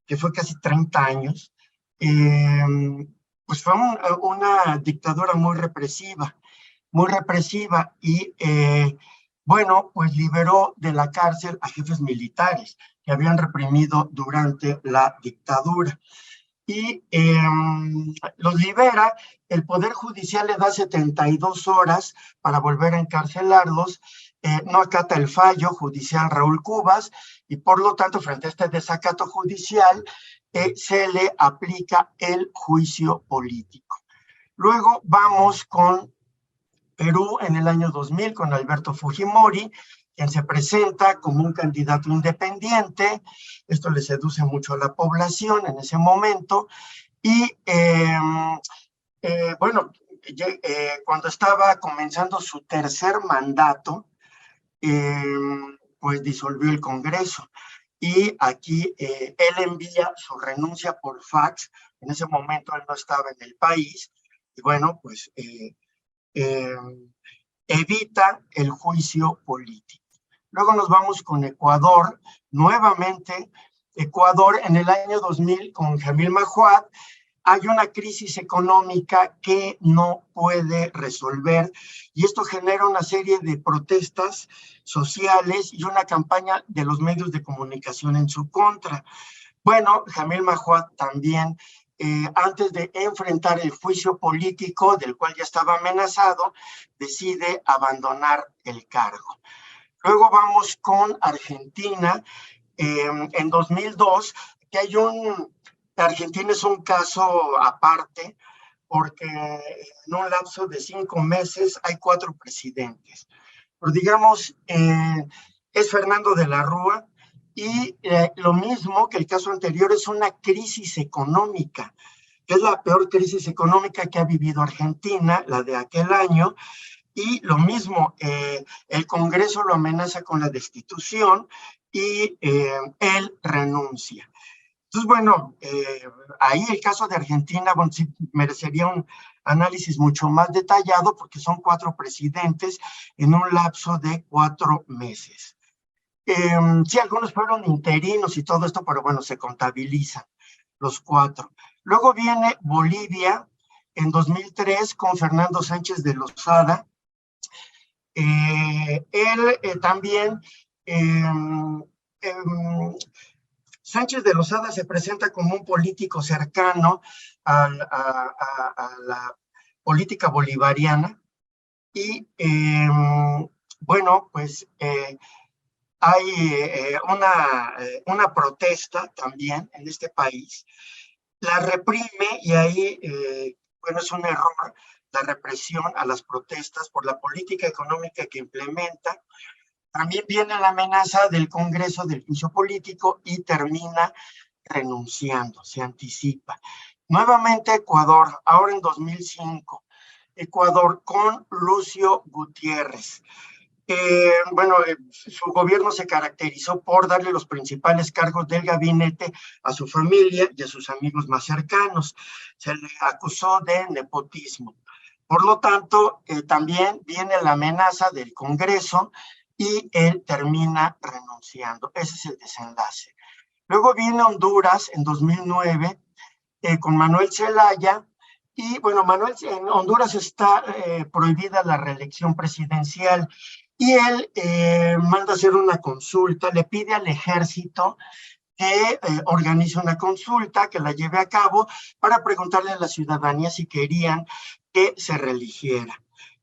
que fue casi 30 años, pues fue una dictadura muy represiva y bueno, pues liberó de la cárcel a jefes militares que habían reprimido durante la dictadura. y los libera. El Poder Judicial le da 72 horas para volver a encarcelarlos. No acata el fallo judicial Raúl Cubas y por lo tanto, frente a este desacato judicial, se le aplica el juicio político. Luego vamos con Perú en el año 2000 con Alberto Fujimori, quien se presenta como un candidato independiente. Esto le seduce mucho a la población en ese momento. Y bueno, cuando estaba comenzando su tercer mandato, pues disolvió el Congreso. Y aquí él envía su renuncia por fax. En ese momento él no estaba en el país. Y bueno, pues evita el juicio político. Luego nos vamos con Ecuador. Nuevamente, Ecuador en el año 2000 con Jamil Mahuad, hay una crisis económica que no puede resolver y esto genera una serie de protestas sociales y una campaña de los medios de comunicación en su contra. Bueno, Jamil Mahuad también, antes de enfrentar el juicio político del cual ya estaba amenazado, decide abandonar el cargo. Luego vamos con Argentina, en 2002, que hay Argentina es un caso aparte, porque en un lapso de 5 meses hay 4 presidentes. Pero digamos, es Fernando de la Rúa, y lo mismo que el caso anterior, es una crisis económica, que es la peor crisis económica que ha vivido Argentina, la de aquel año, y lo mismo, el Congreso lo amenaza con la destitución y él renuncia. Entonces, bueno, ahí el caso de Argentina, bueno, sí merecería un análisis mucho más detallado porque son 4 presidentes en un lapso de 4 meses. Sí, algunos fueron interinos y todo esto, pero bueno, se contabilizan los 4. Luego viene Bolivia en 2003 con Fernando Sánchez de Lozada. Él también, Sánchez de Lozada se presenta como un político cercano a la política bolivariana y, bueno, pues hay una protesta también en este país, la reprime y ahí, bueno, es un error la represión a las protestas por la política económica que implementa. También viene la amenaza del Congreso del juicio político y termina renunciando, se anticipa. Nuevamente Ecuador, ahora en 2005, Ecuador con Lucio Gutiérrez. Bueno, su gobierno se caracterizó por darle los principales cargos del gabinete a su familia y a sus amigos más cercanos. Se le acusó de nepotismo. Por lo tanto, también viene la amenaza del Congreso y él termina renunciando. Ese es el desenlace. Luego viene Honduras en 2009 con Manuel Zelaya. Y bueno, en Honduras está prohibida la reelección presidencial y él manda hacer una consulta, le pide al ejército que organice una consulta, que la lleve a cabo para preguntarle a la ciudadanía si querían que se reeligiera.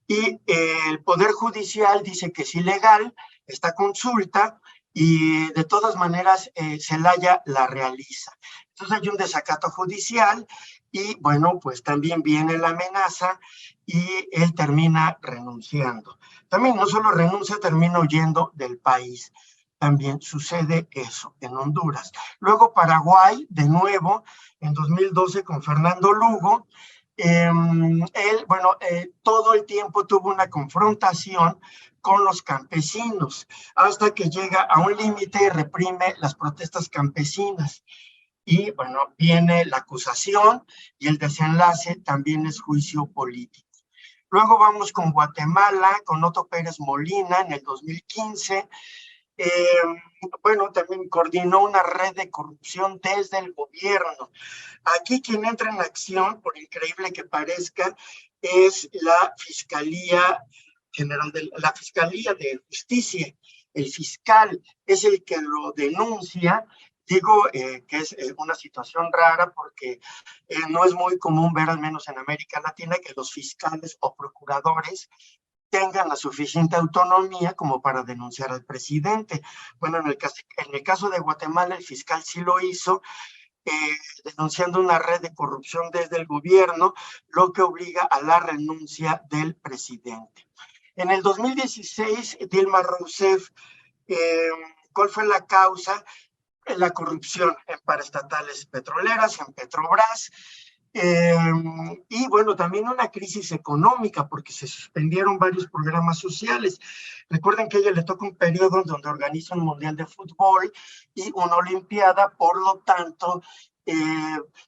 Y el Poder Judicial dice que es ilegal esta consulta y de todas maneras Zelaya la realiza. Entonces hay un desacato judicial y bueno, pues también viene la amenaza y él termina renunciando. También no solo renuncia, termina huyendo del país. También sucede eso en Honduras. Luego Paraguay, de nuevo, en 2012 con Fernando Lugo. Él, bueno, todo el tiempo tuvo una confrontación con los campesinos, hasta que llega a un límite y reprime las protestas campesinas. Y bueno, viene la acusación y el desenlace también es juicio político. Luego vamos con Guatemala, con Otto Pérez Molina en el 2015. Bueno, también coordinó una red de corrupción desde el gobierno. Aquí quien entra en acción, por increíble que parezca, es la Fiscalía General la Fiscalía de Justicia. El fiscal es el que lo denuncia, Digo que es una situación rara porque no es muy común ver, al menos en América Latina, que los fiscales o procuradores tengan la suficiente autonomía como para denunciar al presidente. Bueno, en el caso de Guatemala, el fiscal sí lo hizo, denunciando una red de corrupción desde el gobierno, lo que obliga a la renuncia del presidente. En el 2016, Dilma Rousseff, ¿cuál fue la causa? La corrupción en paraestatales petroleras, en Petrobras, y bueno, también una crisis económica porque se suspendieron varios programas sociales. Recuerden que a ella le toca un periodo donde organiza un mundial de fútbol y una olimpiada, por lo tanto,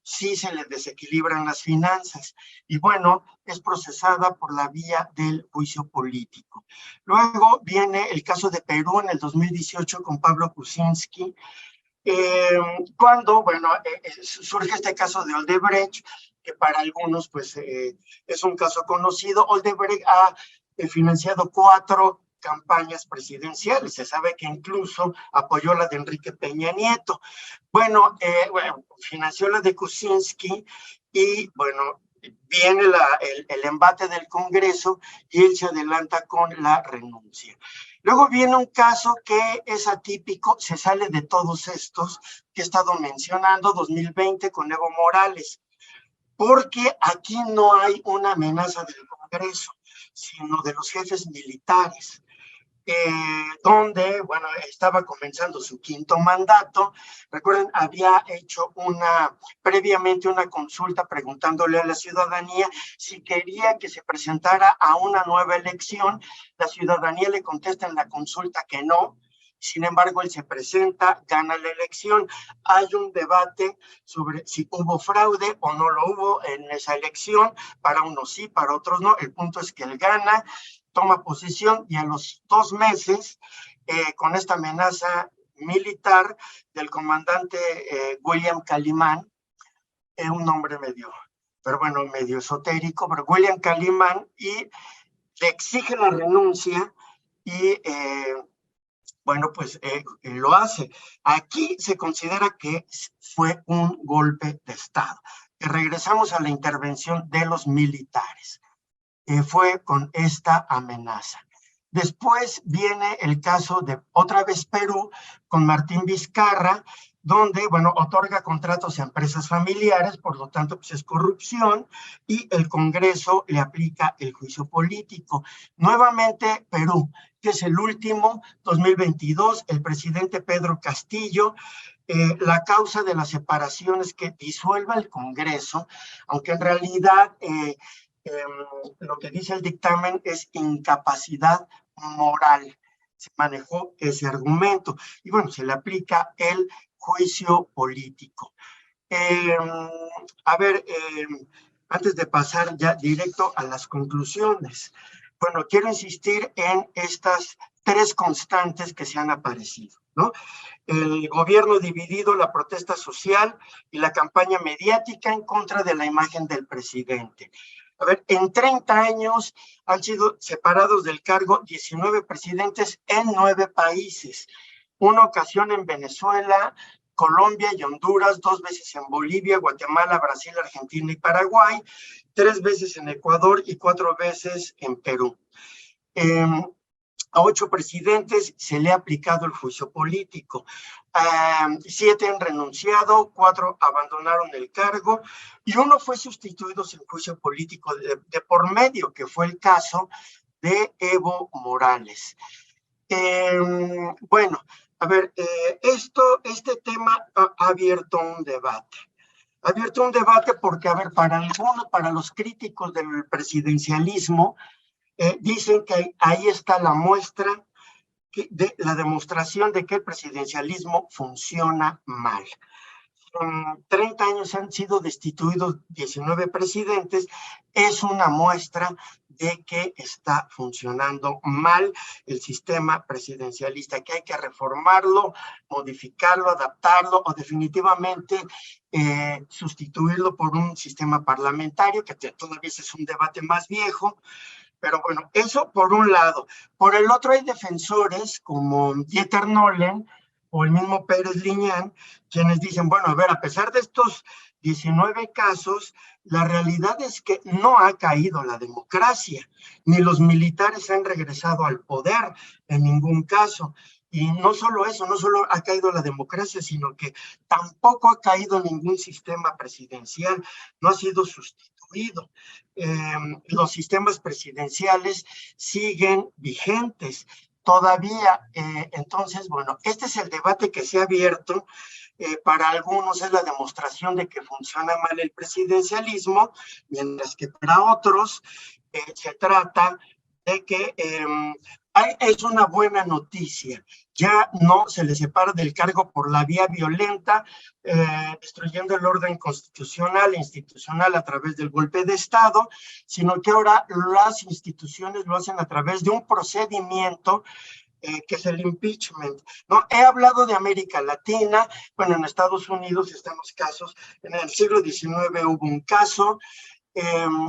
sí se le desequilibran las finanzas y bueno, es procesada por la vía del juicio político. Luego viene el caso de Perú en el 2018 con Pablo Kuczynski, cuando, bueno, surge este caso de Odebrecht, que para algunos, pues, es un caso conocido. Odebrecht ha financiado 4 campañas presidenciales. Se sabe que incluso apoyó la de Enrique Peña Nieto. Bueno, financió la de Kuczynski y, bueno, viene el embate del Congreso y él se adelanta con la renuncia. Luego viene un caso que es atípico, se sale de todos estos que he estado mencionando, 2020 con Evo Morales, porque aquí no hay una amenaza del Congreso, sino de los jefes militares, donde, bueno, estaba comenzando su 5º mandato. Recuerden, había hecho previamente una consulta preguntándole a la ciudadanía si quería que se presentara a una nueva elección. La ciudadanía le contesta en la consulta que no. Sin embargo, él se presenta, gana la elección. Hay un debate sobre si hubo fraude o no lo hubo en esa elección. Para unos sí, para otros no. El punto es que él gana, toma posesión y a los 2 meses, con esta amenaza militar del comandante William Calimán, un nombre medio, pero bueno, medio esotérico, pero William Calimán, y le exige la renuncia y bueno, pues lo hace. Aquí se considera que fue un golpe de Estado. Regresamos a la intervención de los militares. Fue con esta amenaza. Después viene el caso de otra vez Perú con Martín Vizcarra, donde, bueno, otorga contratos a empresas familiares, por lo tanto, pues es corrupción, y el Congreso le aplica el juicio político. Nuevamente, Perú, que es el último, 2022, el presidente Pedro Castillo, la causa de la separación es que disuelva el Congreso, aunque en realidad lo que dice el dictamen es incapacidad moral. Se manejó ese argumento y bueno, se le aplica el juicio político. Antes de pasar ya directo a las conclusiones, bueno, quiero insistir en estas 3 constantes que se han aparecido, ¿no? El gobierno dividido, la protesta social y la campaña mediática en contra de la imagen del presidente. A ver, en 30 años han sido separados del cargo 19 presidentes en 9 países. Una ocasión en Venezuela, Colombia y Honduras, 2 veces en Bolivia, Guatemala, Brasil, Argentina y Paraguay, 3 veces en Ecuador y 4 veces en Perú. A 8 presidentes se le ha aplicado el juicio político. 7 han renunciado, 4 abandonaron el cargo y 1 fue sustituido sin juicio político de por medio, que fue el caso de Evo Morales. Bueno, a ver, este tema ha abierto un debate. Ha abierto un debate porque, a ver, para los críticos del presidencialismo, dicen que ahí está la muestra, la demostración de que el presidencialismo funciona mal. En 30 años han sido destituidos 19 presidentes, es una muestra de que está funcionando mal el sistema presidencialista, que hay que reformarlo, modificarlo, adaptarlo o definitivamente sustituirlo por un sistema parlamentario, que todavía es un debate más viejo. Pero bueno, eso por un lado. Por el otro hay defensores como Dieter Nolen, o el mismo Pérez Liñán, quienes dicen, bueno, a ver, a pesar de estos 19 casos, la realidad es que no ha caído la democracia, ni los militares han regresado al poder en ningún caso. Y no solo eso, no solo ha caído la democracia, sino que tampoco ha caído ningún sistema presidencial, no ha sido sustituido. Los sistemas presidenciales siguen vigentes todavía. Entonces, bueno, este es el debate que se ha abierto. Para algunos es la demostración de que funciona mal el presidencialismo, mientras que para otros se trata de que es una buena noticia. Ya no se le separa del cargo por la vía violenta, destruyendo el orden constitucional e institucional a través del golpe de Estado, sino que ahora las instituciones lo hacen a través de un procedimiento que es el impeachment, ¿no? He hablado de América Latina, bueno, en Estados Unidos están los casos, en el siglo XIX hubo un caso,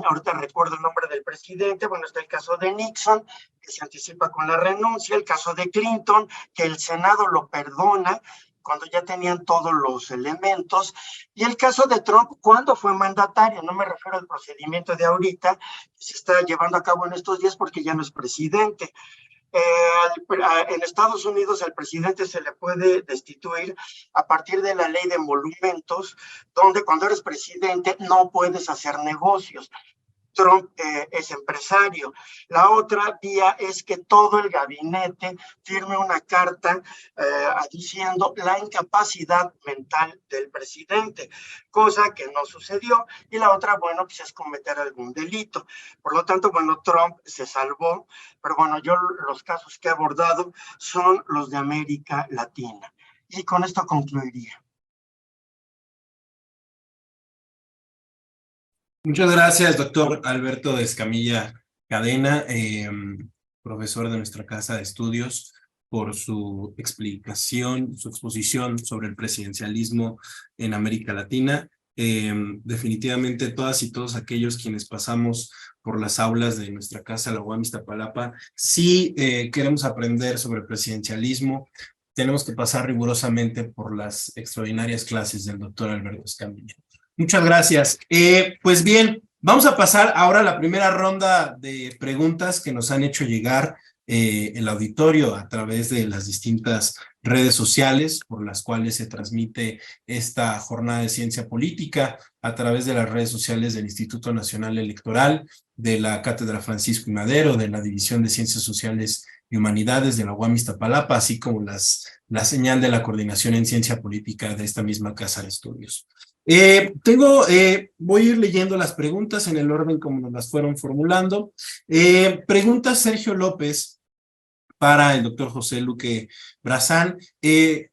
ahorita recuerdo el nombre del presidente, bueno, está el caso de Nixon, que se anticipa con la renuncia, el caso de Clinton, que el Senado lo perdona cuando ya tenían todos los elementos, y el caso de Trump cuando fue mandatario, no me refiero al procedimiento de ahorita, que se está llevando a cabo en estos días porque ya no es presidente. En Estados Unidos al presidente se le puede destituir a partir de la ley de emolumentos, donde cuando eres presidente no puedes hacer negocios. Trump es empresario. La otra vía es que todo el gabinete firme una carta diciendo la incapacidad mental del presidente, cosa que no sucedió. Y la otra, bueno, pues es cometer algún delito. Por lo tanto, bueno, Trump se salvó, pero bueno, yo los casos que he abordado son los de América Latina. Y con esto concluiría. Muchas gracias, doctor Alberto Escamilla Cadena, profesor de nuestra casa de estudios, por su explicación, su exposición sobre el presidencialismo en América Latina. Definitivamente todas y todos aquellos quienes pasamos por las aulas de nuestra casa, la UAM Iztapalapa, si queremos aprender sobre el presidencialismo, tenemos que pasar rigurosamente por las extraordinarias clases del doctor Alberto Escamilla. Muchas gracias. Pues bien, vamos a pasar ahora a la primera ronda de preguntas que nos han hecho llegar el auditorio a través de las distintas redes sociales por las cuales se transmite esta jornada de ciencia política, a través de las redes sociales del Instituto Nacional Electoral, de la Cátedra Francisco I. Madero, de la División de Ciencias Sociales y Humanidades de la UAM Iztapalapa, así como la señal de la coordinación en ciencia política de esta misma casa de estudios. Voy a ir leyendo las preguntas en el orden como nos las fueron formulando. Pregunta Sergio López para el doctor José Luque Brazán.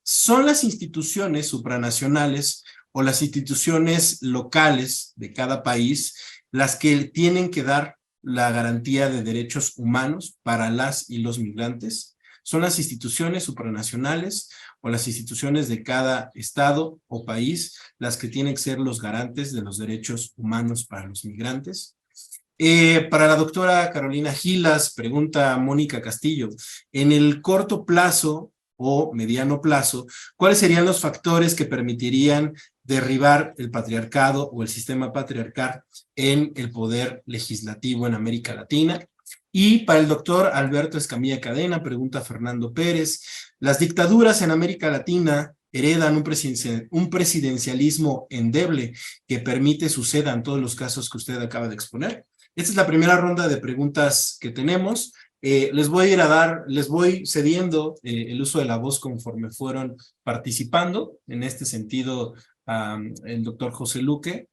¿Son las instituciones supranacionales o las instituciones locales de cada país las que tienen que dar la garantía de derechos humanos para las y los migrantes? ¿Son las instituciones supranacionales o las instituciones de cada estado o país las que tienen que ser los garantes de los derechos humanos para los migrantes? Para la doctora Carolina Gilas, pregunta Mónica Castillo, en el corto plazo o mediano plazo, ¿cuáles serían los factores que permitirían derribar el patriarcado o el sistema patriarcal en el poder legislativo en América Latina? Y para el doctor Alberto Escamilla Cadena, pregunta Fernando Pérez, ¿las dictaduras en América Latina heredan un presidencialismo endeble que permite sucedan todos los casos que usted acaba de exponer? Esta es la primera ronda de preguntas que tenemos. Les voy cediendo el uso de la voz conforme fueron participando. En este sentido, el doctor José Luque,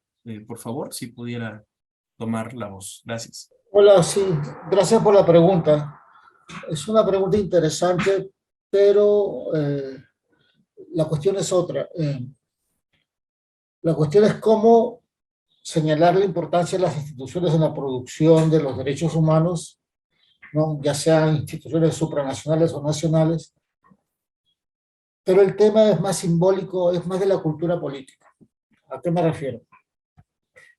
por favor, si pudiera tomar la voz. Gracias. Hola, sí, gracias por la pregunta. Es una pregunta interesante, pero la cuestión es otra. La cuestión es cómo señalar la importancia de las instituciones en la producción de los derechos humanos, ¿no? Ya sean instituciones supranacionales o nacionales, pero el tema es más simbólico, es más de la cultura política. ¿A qué me refiero?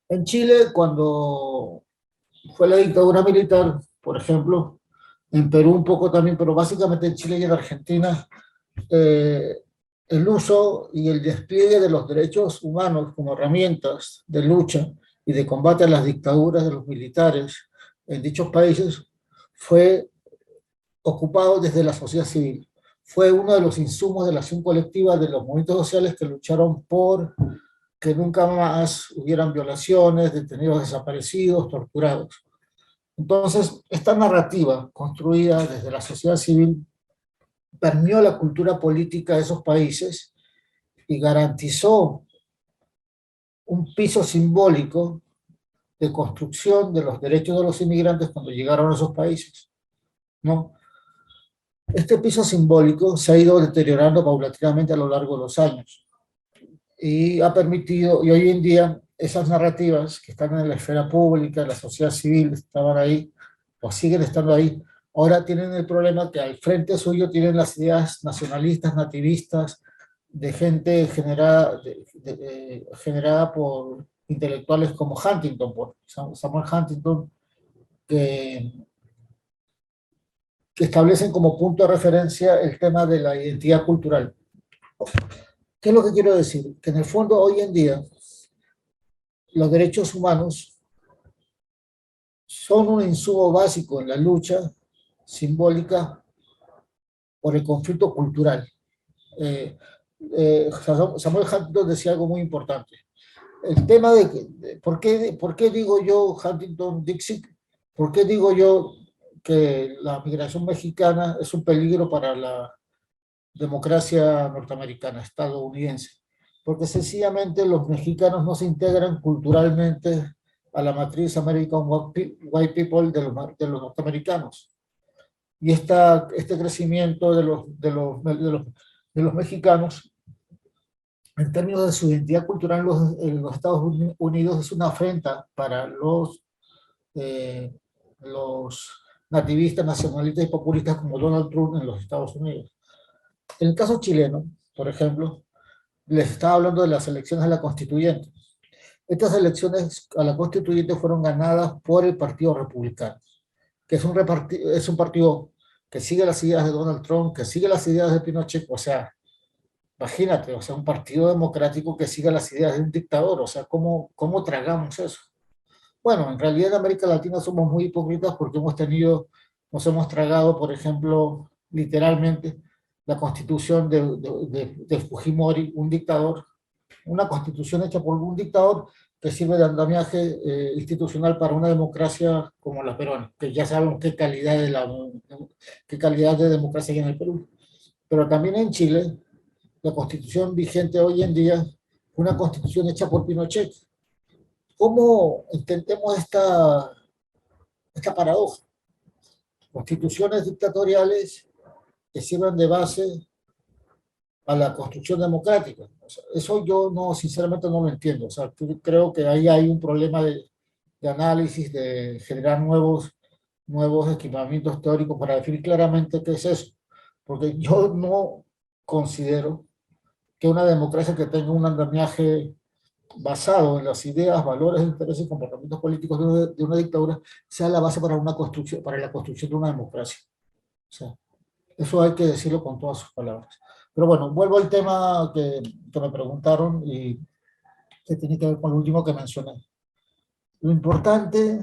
En Chile, cuando fue la dictadura militar, por ejemplo, en Perú un poco también, pero básicamente en Chile y en Argentina, el uso y el despliegue de los derechos humanos como herramientas de lucha y de combate a las dictaduras de los militares en dichos países fue ocupado desde la sociedad civil. Fue uno de los insumos de la acción colectiva de los movimientos sociales que lucharon por que nunca más hubieran violaciones, detenidos desaparecidos, torturados. Entonces, esta narrativa construida desde la sociedad civil permeó la cultura política de esos países y garantizó un piso simbólico de construcción de los derechos de los inmigrantes cuando llegaron a esos países, ¿no? Este piso simbólico se ha ido deteriorando paulatinamente a lo largo de los años y ha permitido, y hoy en día esas narrativas que están en la esfera pública, en la sociedad civil, estaban ahí, o siguen estando ahí, ahora tienen el problema que al frente suyo tienen las ideas nacionalistas, nativistas, de gente generada por intelectuales como Huntington, por Samuel Huntington, que, que establecen como punto de referencia el tema de la identidad cultural. ¿Qué es lo que quiero decir? Que en el fondo hoy en día los derechos humanos son un insumo básico en la lucha simbólica por el conflicto cultural. Samuel Huntington decía algo muy importante. El tema de ¿por qué digo yo Huntington Dixie? ¿Por qué digo yo que la migración mexicana es un peligro para la democracia norteamericana, estadounidense? Porque sencillamente los mexicanos no se integran culturalmente a la matriz American White People de los norteamericanos. Y este crecimiento de los mexicanos, en términos de su identidad cultural en los Estados Unidos, es una afrenta para los nativistas, nacionalistas y populistas como Donald Trump en los Estados Unidos. En el caso chileno, por ejemplo, les estaba hablando de las elecciones a la constituyente. Estas elecciones a la constituyente fueron ganadas por el Partido Republicano, que es un partido que sigue las ideas de Donald Trump, que sigue las ideas de Pinochet. O sea, imagínate, o sea, un partido democrático que siga las ideas de un dictador. O sea, ¿cómo tragamos eso? Bueno, en realidad en América Latina somos muy hipócritas porque nos hemos tragado, por ejemplo, literalmente, la constitución de Fujimori, un dictador, una constitución hecha por un dictador que sirve de andamiaje institucional para una democracia como la peruana, que ya sabemos qué calidad de democracia hay en el Perú. Pero también en Chile, la constitución vigente hoy en día, una constitución hecha por Pinochet. ¿Cómo entendemos esta paradoja? Constituciones dictatoriales que sirven de base a la construcción democrática. O sea, eso yo no, sinceramente no lo entiendo. O sea, creo que ahí hay un problema de análisis, de generar nuevos equipamientos teóricos para definir claramente qué es eso. Porque yo no considero que una democracia que tenga un andamiaje basado en las ideas, valores, intereses y comportamientos políticos de una dictadura sea la base para para la construcción de una democracia. O sea, eso hay que decirlo con todas sus palabras. Pero bueno, vuelvo al tema que me preguntaron y que tiene que ver con lo último que mencioné. Lo importante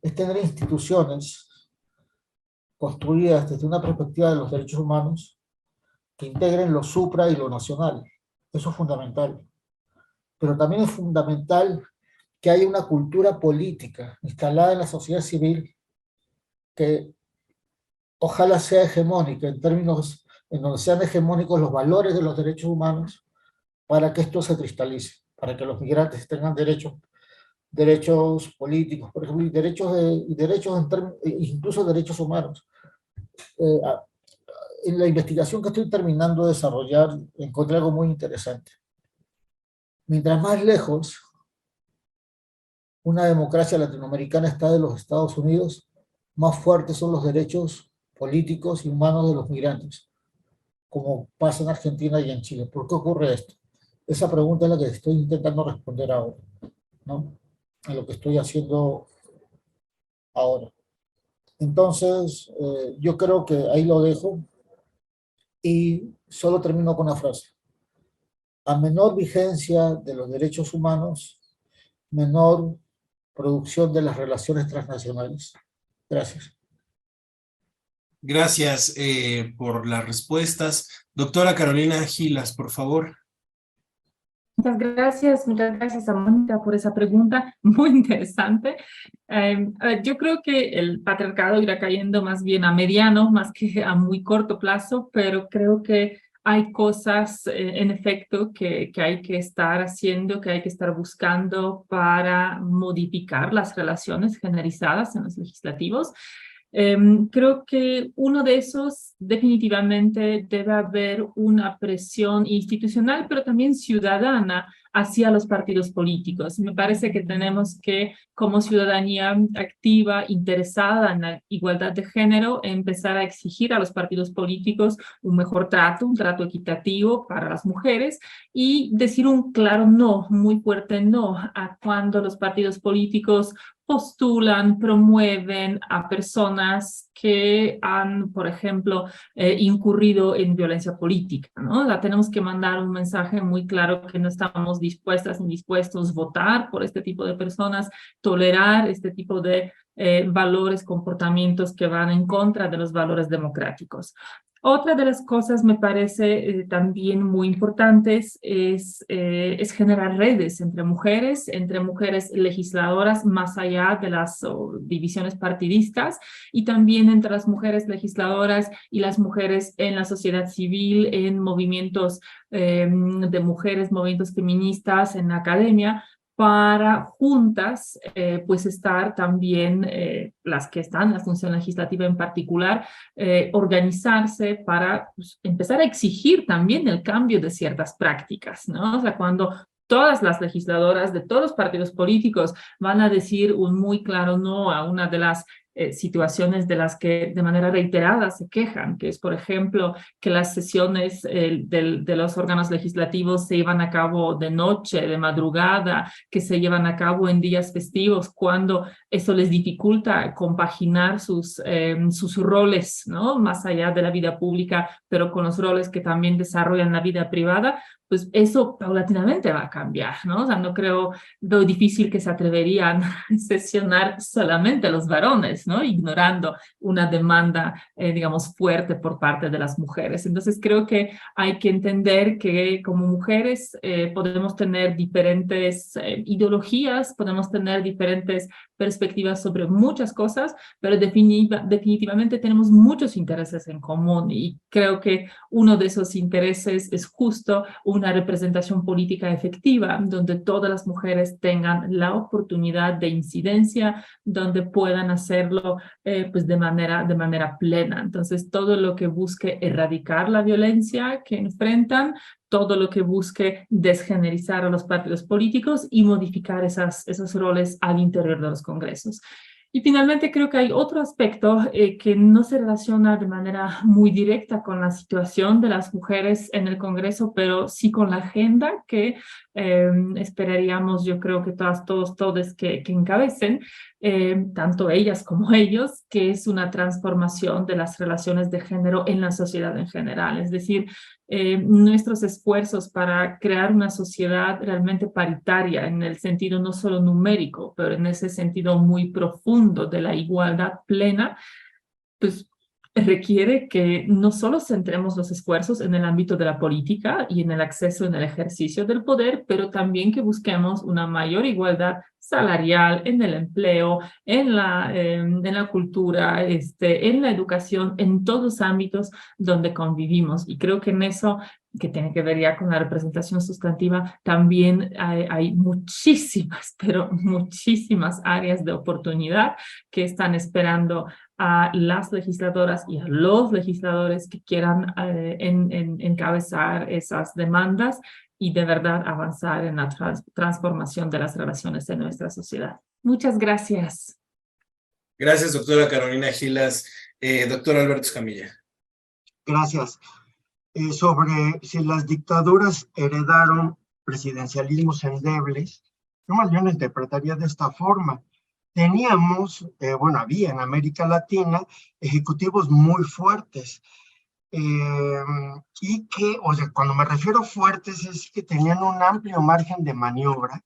es tener instituciones construidas desde una perspectiva de los derechos humanos que integren lo supra y lo nacional. Eso es fundamental. Pero también es fundamental que haya una cultura política instalada en la sociedad civil que ojalá sea hegemónica en términos en donde sean hegemónicos los valores de los derechos humanos para que esto se cristalice, para que los migrantes tengan derechos políticos, por ejemplo, incluso derechos humanos. En la investigación que estoy terminando de desarrollar, encontré algo muy interesante. Mientras más lejos una democracia latinoamericana está de los Estados Unidos, más fuertes son los derechos políticos y humanos de los migrantes, como pasa en Argentina y en Chile. ¿Por qué ocurre esto? Esa pregunta es la que estoy intentando responder ahora, ¿no? En lo que estoy haciendo ahora. Entonces, yo creo que ahí lo dejo y solo termino con una frase. a menor vigencia de los derechos humanos, menor producción de las relaciones transnacionales. Gracias. Gracias por las respuestas. Doctora Carolina Gilas, por favor. Muchas gracias a Mónica por esa pregunta muy interesante. Yo creo que el patriarcado irá cayendo más bien a mediano, más que a muy corto plazo, pero creo que hay cosas, en efecto, que hay que estar haciendo, que hay que estar buscando para modificar las relaciones generalizadas en los legislativos. Creo que uno de esos definitivamente debe haber una presión institucional, pero también ciudadana hacia los partidos políticos. Me parece que tenemos que, como ciudadanía activa, interesada en la igualdad de género, empezar a exigir a los partidos políticos un mejor trato, un trato equitativo para las mujeres y decir un claro no, muy fuerte no, a cuando los partidos políticos postulan, promueven a personas que han, por ejemplo, incurrido en violencia política, ¿no? Tenemos que mandar un mensaje muy claro que no estamos dispuestas ni dispuestos a votar por este tipo de personas, tolerar este tipo de valores, comportamientos que van en contra de los valores democráticos. Otra de las cosas me parece también muy importantes es generar redes entre mujeres legisladoras más allá de las divisiones partidistas y también entre las mujeres legisladoras y las mujeres en la sociedad civil, en movimientos de mujeres, movimientos feministas, en la academia, para juntas pues estar también, las que están en la función legislativa en particular, organizarse para pues, empezar a exigir también el cambio de ciertas prácticas, ¿no? O sea, cuando todas las legisladoras de todos los partidos políticos van a decir un muy claro no a una de las situaciones de las que de manera reiterada se quejan, que es, por ejemplo, que las sesiones de los órganos legislativos se llevan a cabo de noche, de madrugada, que se llevan a cabo en días festivos, cuando eso les dificulta compaginar sus roles, ¿no? Más allá de la vida pública, pero con los roles que también desarrollan la vida privada, pues eso paulatinamente va a cambiar, ¿no? O sea, no creo, lo difícil que se atreverían a sesionar solamente los varones, ¿no? Ignorando una demanda, digamos, fuerte por parte de las mujeres. Entonces, creo que hay que entender que como mujeres podemos tener diferentes ideologías, podemos tener diferentes perspectivas sobre muchas cosas, pero definitivamente tenemos muchos intereses en común y creo que uno de esos intereses es justo una representación política efectiva donde todas las mujeres tengan la oportunidad de incidencia, donde puedan hacerlo pues de manera plena. Entonces, todo lo que busque erradicar la violencia que enfrentan, todo lo que busque desgenerizar a los partidos políticos y modificar esos roles al interior de los congresos. Y finalmente creo que hay otro aspecto que no se relaciona de manera muy directa con la situación de las mujeres en el Congreso, pero sí con la agenda que esperaríamos, yo creo que todos que encabecen, tanto ellas como ellos, que es una transformación de las relaciones de género en la sociedad en general. Es decir, nuestros esfuerzos para crear una sociedad realmente paritaria en el sentido no solo numérico, pero en ese sentido muy profundo de la igualdad plena, pues requiere que no solo centremos los esfuerzos en el ámbito de la política y en el acceso en el ejercicio del poder, pero también que busquemos una mayor igualdad salarial en el empleo, en la cultura, en la educación, en todos los ámbitos donde convivimos. Y creo que en eso, que tiene que ver ya con la representación sustantiva, también hay muchísimas, pero muchísimas áreas de oportunidad que están esperando a las legisladoras y a los legisladores que quieran encabezar esas demandas y de verdad avanzar en la transformación de las relaciones de nuestra sociedad. Muchas gracias. Gracias, doctora Carolina Gilas. Doctor Alberto Escamilla. Gracias. Sobre si las dictaduras heredaron presidencialismos endebles, yo más bien lo interpretaría de esta forma. Teníamos, había en América Latina ejecutivos muy fuertes y que, o sea, cuando me refiero fuertes, es que tenían un amplio margen de maniobra,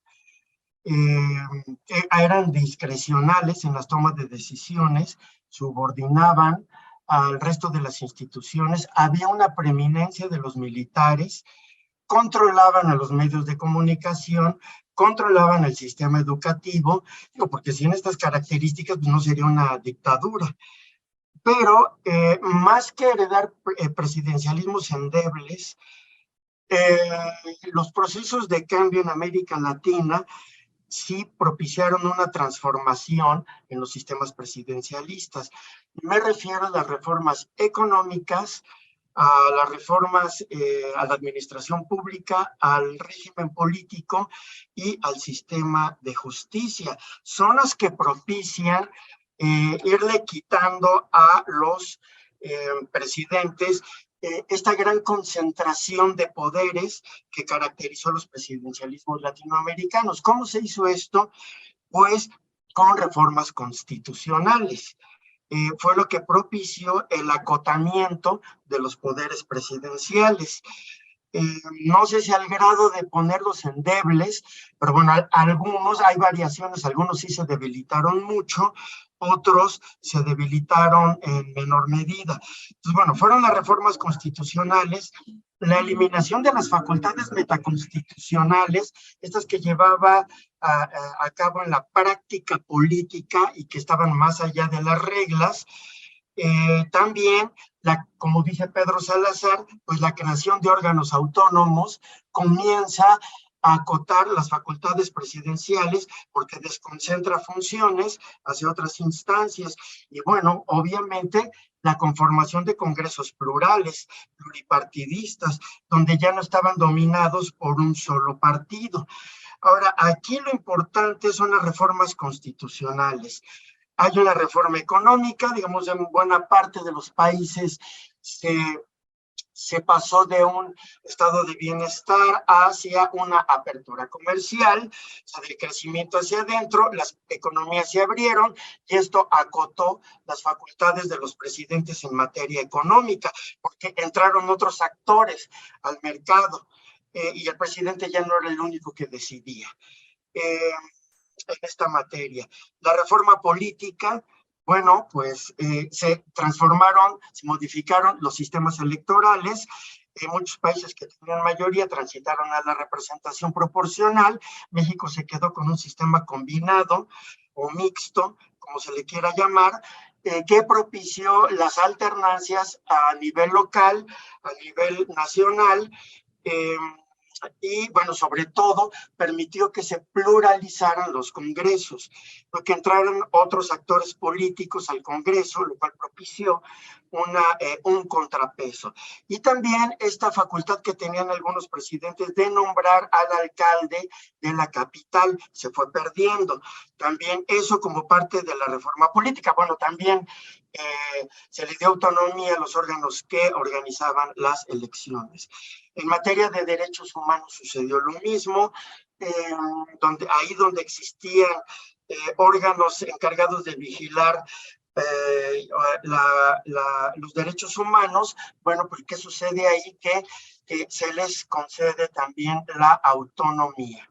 eran discrecionales en las tomas de decisiones, subordinaban al resto de las instituciones, había una preeminencia de los militares, controlaban a los medios de comunicación, controlaban el sistema educativo, porque sin estas características pues no sería una dictadura. Pero más que heredar presidencialismos endebles, los procesos de cambio en América Latina sí propiciaron una transformación en los sistemas presidencialistas. Me refiero a las reformas económicas, a las reformas a la administración pública, al régimen político y al sistema de justicia. Son las que propician irle quitando a los presidentes esta gran concentración de poderes que caracterizó los presidencialismos latinoamericanos. ¿Cómo se hizo esto? Pues con reformas constitucionales. Fue lo que propició el acotamiento de los poderes presidenciales. No sé si al grado de ponerlos endebles, pero bueno, algunos, hay variaciones, algunos sí se debilitaron mucho, otros se debilitaron en menor medida. Entonces, bueno, fueron las reformas constitucionales, la eliminación de las facultades metaconstitucionales, estas que llevaba a cabo en la práctica política y que estaban más allá de las reglas. También, como dice Pedro Salazar, pues la creación de órganos autónomos comienza a acotar las facultades presidenciales porque desconcentra funciones hacia otras instancias. Y bueno, obviamente la conformación de congresos plurales, pluripartidistas, donde ya no estaban dominados por un solo partido. Ahora, aquí lo importante son las reformas constitucionales. Hay una reforma económica, digamos, en buena parte de los países se pasó de un estado de bienestar hacia una apertura comercial, o sea, del crecimiento hacia adentro, las economías se abrieron y esto acotó las facultades de los presidentes en materia económica, porque entraron otros actores al mercado y el presidente ya no era el único que decidía. En esta materia. La reforma política, bueno, pues se transformaron, se modificaron los sistemas electorales. Muchos países que tenían mayoría transitaron a la representación proporcional. México se quedó con un sistema combinado o mixto, como se le quiera llamar, que propició las alternancias a nivel local, a nivel nacional, y, bueno, sobre todo, permitió que se pluralizaran los congresos, porque entraron otros actores políticos al Congreso, lo cual propició un contrapeso. Y también esta facultad que tenían algunos presidentes de nombrar al alcalde de la capital se fue perdiendo. También eso como parte de la reforma política. Bueno, también se le dio autonomía a los órganos que organizaban las elecciones. En materia de derechos humanos sucedió lo mismo, ahí donde existían órganos encargados de vigilar los derechos humanos, bueno, pues ¿qué sucede ahí? Que se les concede también la autonomía,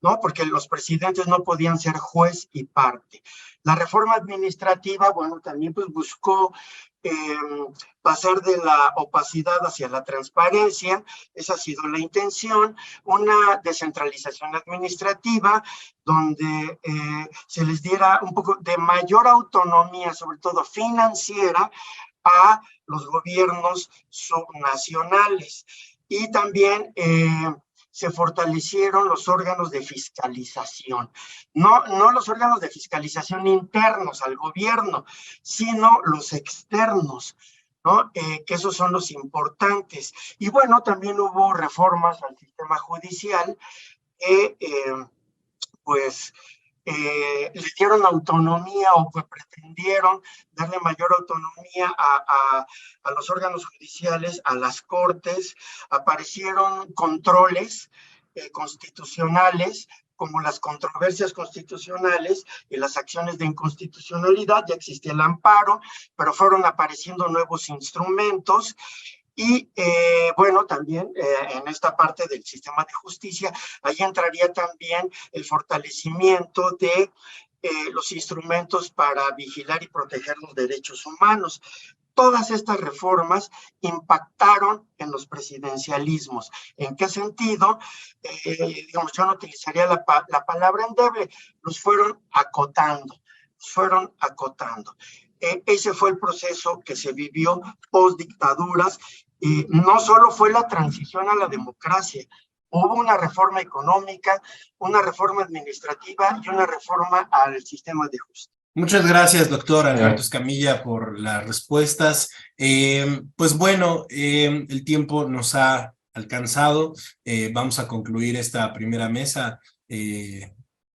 ¿no? Porque los presidentes no podían ser juez y parte. La reforma administrativa, bueno, también pues buscó pasar de la opacidad hacia la transparencia, esa ha sido la intención, una descentralización administrativa donde se les diera un poco de mayor autonomía, sobre todo financiera, a los gobiernos subnacionales. Y también se fortalecieron los órganos de fiscalización, no los órganos de fiscalización internos al gobierno, sino los externos, ¿no? Que esos son los importantes. Y bueno, también hubo reformas al sistema judicial que pues le dieron autonomía o pues pretendieron darle mayor autonomía a los órganos judiciales, a las cortes. Aparecieron controles constitucionales como las controversias constitucionales y las acciones de inconstitucionalidad. Ya existía el amparo, pero fueron apareciendo nuevos instrumentos. Y bueno, también en esta parte del sistema de justicia, ahí entraría también el fortalecimiento de los instrumentos para vigilar y proteger los derechos humanos. Todas estas reformas impactaron en los presidencialismos. ¿En qué sentido? Digamos, yo no utilizaría la palabra endeble, los fueron acotando, Ese fue el proceso que se vivió post dictaduras. No solo fue la transición a la democracia, hubo una reforma económica, una reforma administrativa y una reforma al sistema de justicia. Muchas gracias, doctor Alberto Escamilla, por las respuestas. Pues bueno, el tiempo nos ha alcanzado. Vamos a concluir esta primera mesa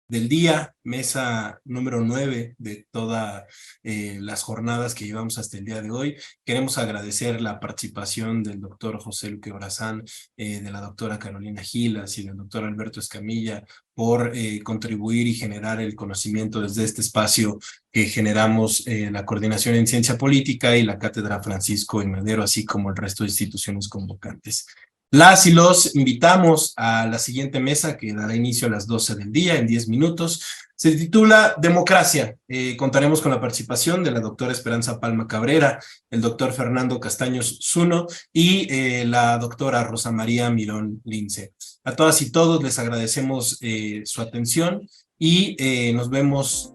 del día, mesa número 9 de todas las jornadas que llevamos hasta el día de hoy. Queremos agradecer la participación del doctor José Luque Brazán, de la doctora Carolina Gilas y del doctor Alberto Escamilla por contribuir y generar el conocimiento desde este espacio que generamos la Coordinación en Ciencia Política y la Cátedra Francisco I. Madero, así como el resto de instituciones convocantes. Las y los invitamos a la siguiente mesa que dará inicio a las 12 del día, en 10 minutos. Se titula Democracia. Contaremos con la participación de la doctora Esperanza Palma Cabrera, el doctor Fernando Castaños Zuno y la doctora Rosa María Mirón Lince. A todas y todos les agradecemos su atención y nos vemos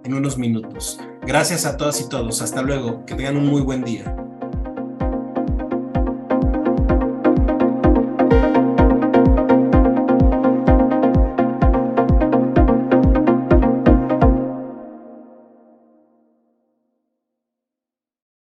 en unos minutos. Gracias a todas y todos. Hasta luego. Que tengan un muy buen día.